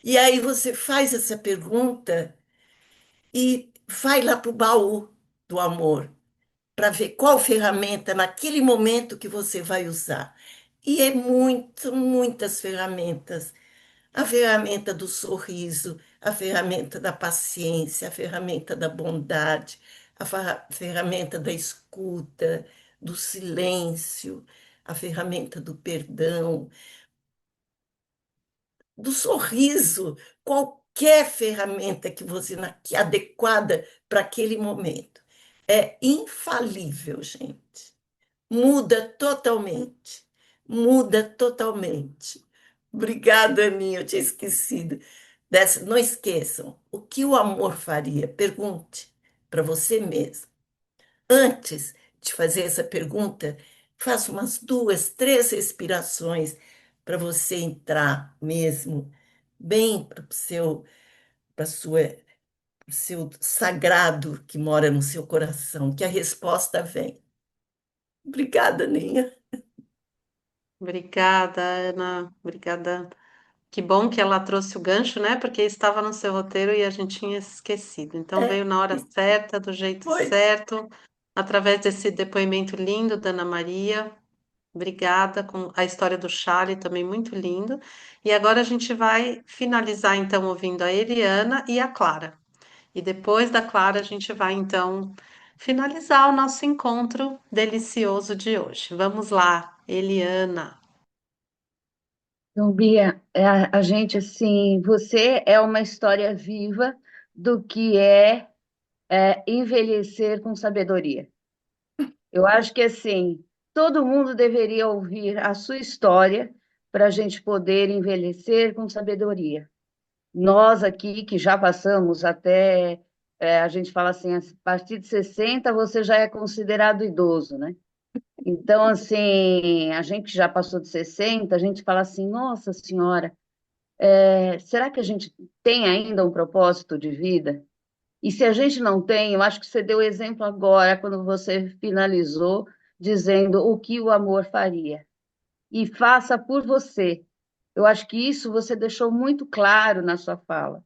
E aí você faz essa pergunta e vai lá para o baú do amor, para ver qual ferramenta naquele momento que você vai usar. E é muitas ferramentas. A ferramenta do sorriso, a ferramenta da paciência, a ferramenta da bondade, ferramenta da escuta, do silêncio, a ferramenta do perdão, do sorriso, qualquer ferramenta que você que é adequada para aquele momento. É infalível, gente. Muda totalmente. Muda totalmente. Obrigada, Aninha, eu tinha esquecido dessa. Não esqueçam, o que o amor faria? Pergunte para você mesmo. Antes de fazer essa pergunta, faça umas duas, três respirações para você entrar mesmo bem para o seu sagrado que mora no seu coração, que a resposta vem. Obrigada, Ninha. Obrigada, Ana. Obrigada. Que bom que ela trouxe o gancho, né? Porque estava no seu roteiro e a gente tinha esquecido. Então É, veio na hora certa, do jeito foi. certo, através desse depoimento lindo da Ana Maria. Obrigada, com a história do Charlie também muito lindo. E agora a gente vai finalizar então ouvindo a Eliana e a Clara. E depois da Clara a gente vai então finalizar o nosso encontro delicioso de hoje. Vamos lá, Eliana. Então, Bia, a gente, assim, você é uma história viva do que é envelhecer com sabedoria. Eu acho que, assim, todo mundo deveria ouvir a sua história para a gente poder envelhecer com sabedoria. Nós aqui, que já passamos até, a gente fala assim, a partir de 60 você já é considerado idoso, né? Então, assim, a gente que já passou de 60 a gente fala assim, nossa senhora, será que a gente tem ainda um propósito de vida? E se a gente não tem, eu acho que você deu exemplo agora, quando você finalizou, dizendo o que o amor faria. E faça por você. Eu acho que isso você deixou muito claro na sua fala.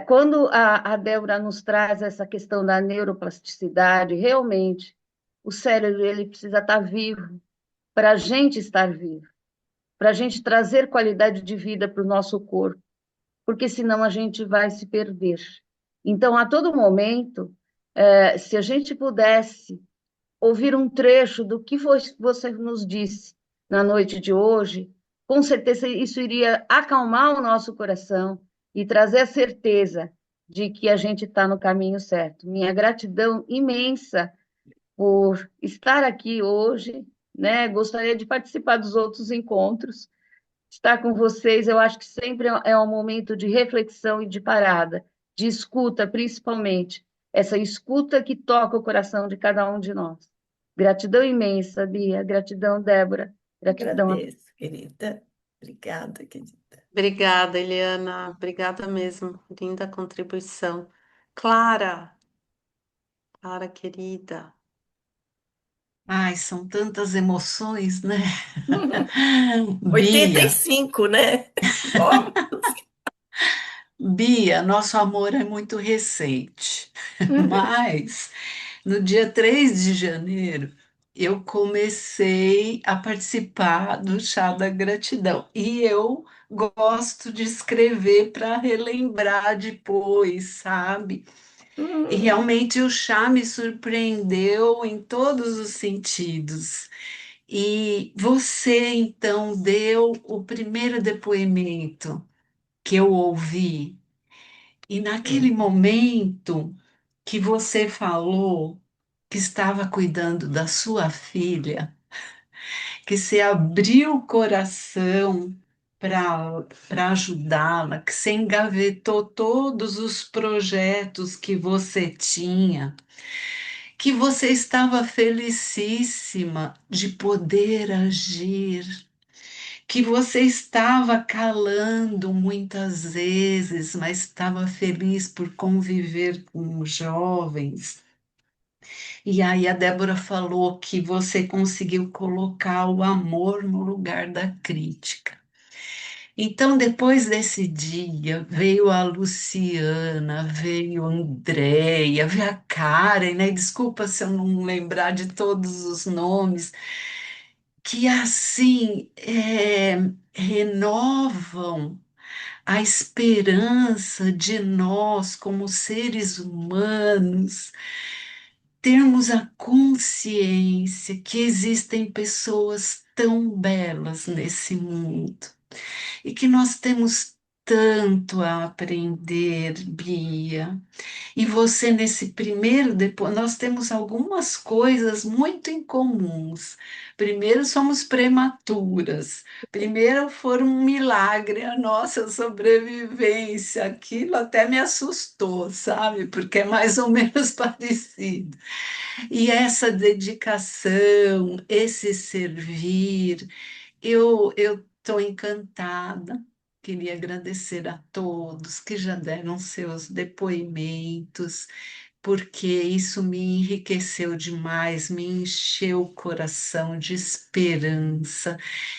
Quando a Débora nos traz essa questão da neuroplasticidade, realmente, o cérebro ele precisa estar vivo para a gente estar vivo, para a gente trazer qualidade de vida para o nosso corpo, porque senão a gente vai se perder. Então, a todo momento, se a gente pudesse ouvir um trecho do que você nos disse na noite de hoje, com certeza isso iria acalmar o nosso coração e trazer a certeza de que a gente está no caminho certo. Minha gratidão imensa por estar aqui hoje, né? Gostaria de participar dos outros encontros. Estar com vocês, eu acho que sempre é um momento de reflexão e de parada, de escuta, principalmente. Essa escuta que toca o coração de cada um de nós. Gratidão imensa, Bia. Gratidão, Débora. Gratidão a Agradeço, querida. Obrigada, querida. Obrigada, Eliana. Obrigada mesmo. Linda contribuição. Clara, Clara querida. Ai, são tantas emoções, né? Oitenta e Bia, cinco, né? Ó. Bia, nosso amor é muito recente, mas no dia 3 de janeiro eu comecei a participar do Chá da Gratidão e eu gosto de escrever para relembrar depois, sabe? E realmente o chá me surpreendeu em todos os sentidos. E você então deu o primeiro depoimento que eu ouvi, e naquele momento que você falou que estava cuidando da sua filha, que se abriu o coração para ajudá-la, que você engavetou todos os projetos que você tinha, que você estava felicíssima de poder agir, que você estava calando muitas vezes, mas estava feliz por conviver com jovens. E aí a Débora falou que você conseguiu colocar o amor no lugar da crítica. Então, depois desse dia, veio a Luciana, veio a Andréia, veio a Karen, né? Desculpa se eu não lembrar de todos os nomes, que assim renovam a esperança de nós, como seres humanos, termos a consciência que existem pessoas tão belas nesse mundo e que nós temos tanto a aprender, Bia. E você, nesse primeiro, depois, nós temos algumas coisas muito incomuns. Primeiro, somos prematuras. Primeiro, foi um milagre a nossa sobrevivência. Aquilo até me assustou, sabe? Porque é mais ou menos parecido. E essa dedicação, esse servir, eu estou encantada. Queria agradecer a todos que já deram seus depoimentos, porque isso me enriqueceu demais, me encheu o coração de esperança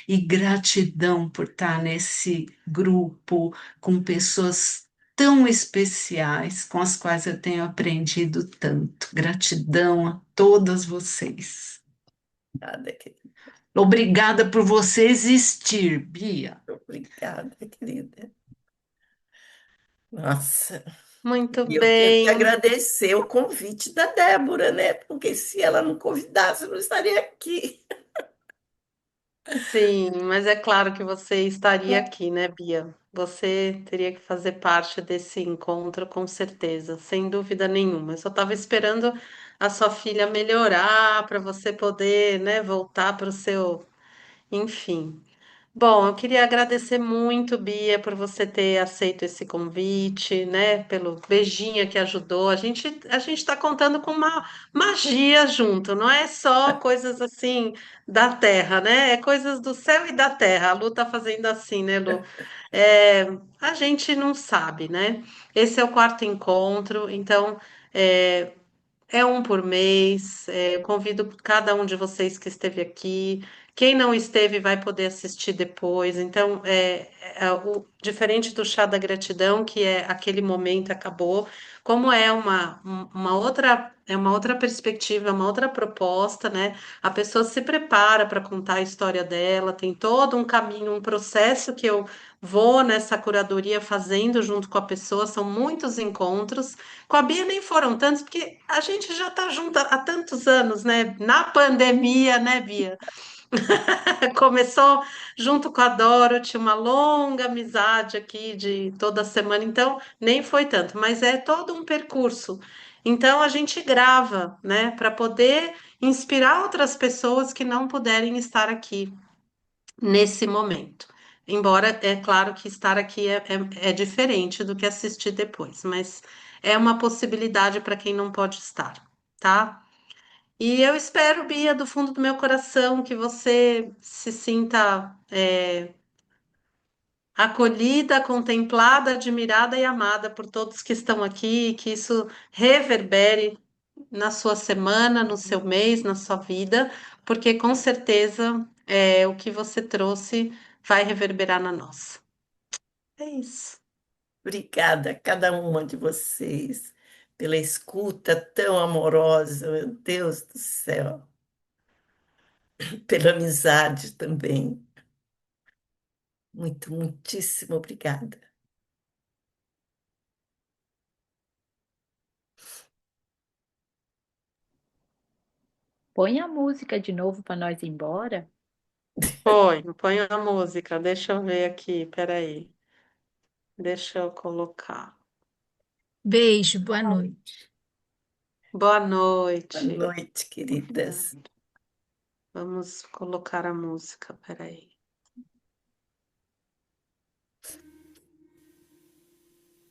e gratidão por estar nesse grupo com pessoas tão especiais com as quais eu tenho aprendido tanto. Gratidão a todas vocês. Obrigada, querida. Obrigada por você existir, Bia. Obrigada, querida. Nossa, Muito e eu tenho que bem. agradecer o convite da Débora, né? Porque se ela não convidasse, eu não estaria aqui. Sim, mas é claro que você estaria aqui, né, Bia? Você teria que fazer parte desse encontro, com certeza, sem dúvida nenhuma. Eu só estava esperando a sua filha melhorar para você poder, né, voltar para o seu, enfim. Bom, eu queria agradecer muito, Bia, por você ter aceito esse convite, né? Pelo beijinho que ajudou. A gente está contando com uma magia junto, não é só coisas assim da terra, né? É coisas do céu e da terra. A Lu tá fazendo assim, né, Lu? É, a gente não sabe, né? Esse é o quarto encontro, então é, é um por mês. Eu convido cada um de vocês que esteve aqui. Quem não esteve vai poder assistir depois. Então, diferente do chá da gratidão, que é aquele momento acabou, como é uma outra perspectiva, uma outra proposta, né? A pessoa se prepara para contar a história dela, tem todo um caminho, um processo que eu vou nessa curadoria fazendo junto com a pessoa, são muitos encontros. Com a Bia nem foram tantos, porque a gente já está junto há tantos anos, né? Na pandemia, né, Bia? Começou junto com a Dorothy, uma longa amizade aqui de toda semana, então nem foi tanto, mas é todo um percurso. Então a gente grava, né, para poder inspirar outras pessoas que não puderem estar aqui nesse momento. Embora é claro que estar aqui é diferente do que assistir depois, mas é uma possibilidade para quem não pode estar, tá? E eu espero, Bia, do fundo do meu coração, que você se sinta acolhida, contemplada, admirada e amada por todos que estão aqui, que isso reverbere na sua semana, no seu mês, na sua vida, porque com certeza o que você trouxe vai reverberar na nossa. É isso. Obrigada a cada uma de vocês pela escuta tão amorosa, meu Deus do céu, pela amizade também. Muitíssimo obrigada. Põe a música de novo para nós ir embora. Põe a música, deixa eu ver aqui, peraí. Deixa eu colocar. Beijo, boa noite. Boa Boa noite. noite, queridas. Vamos colocar a música, peraí.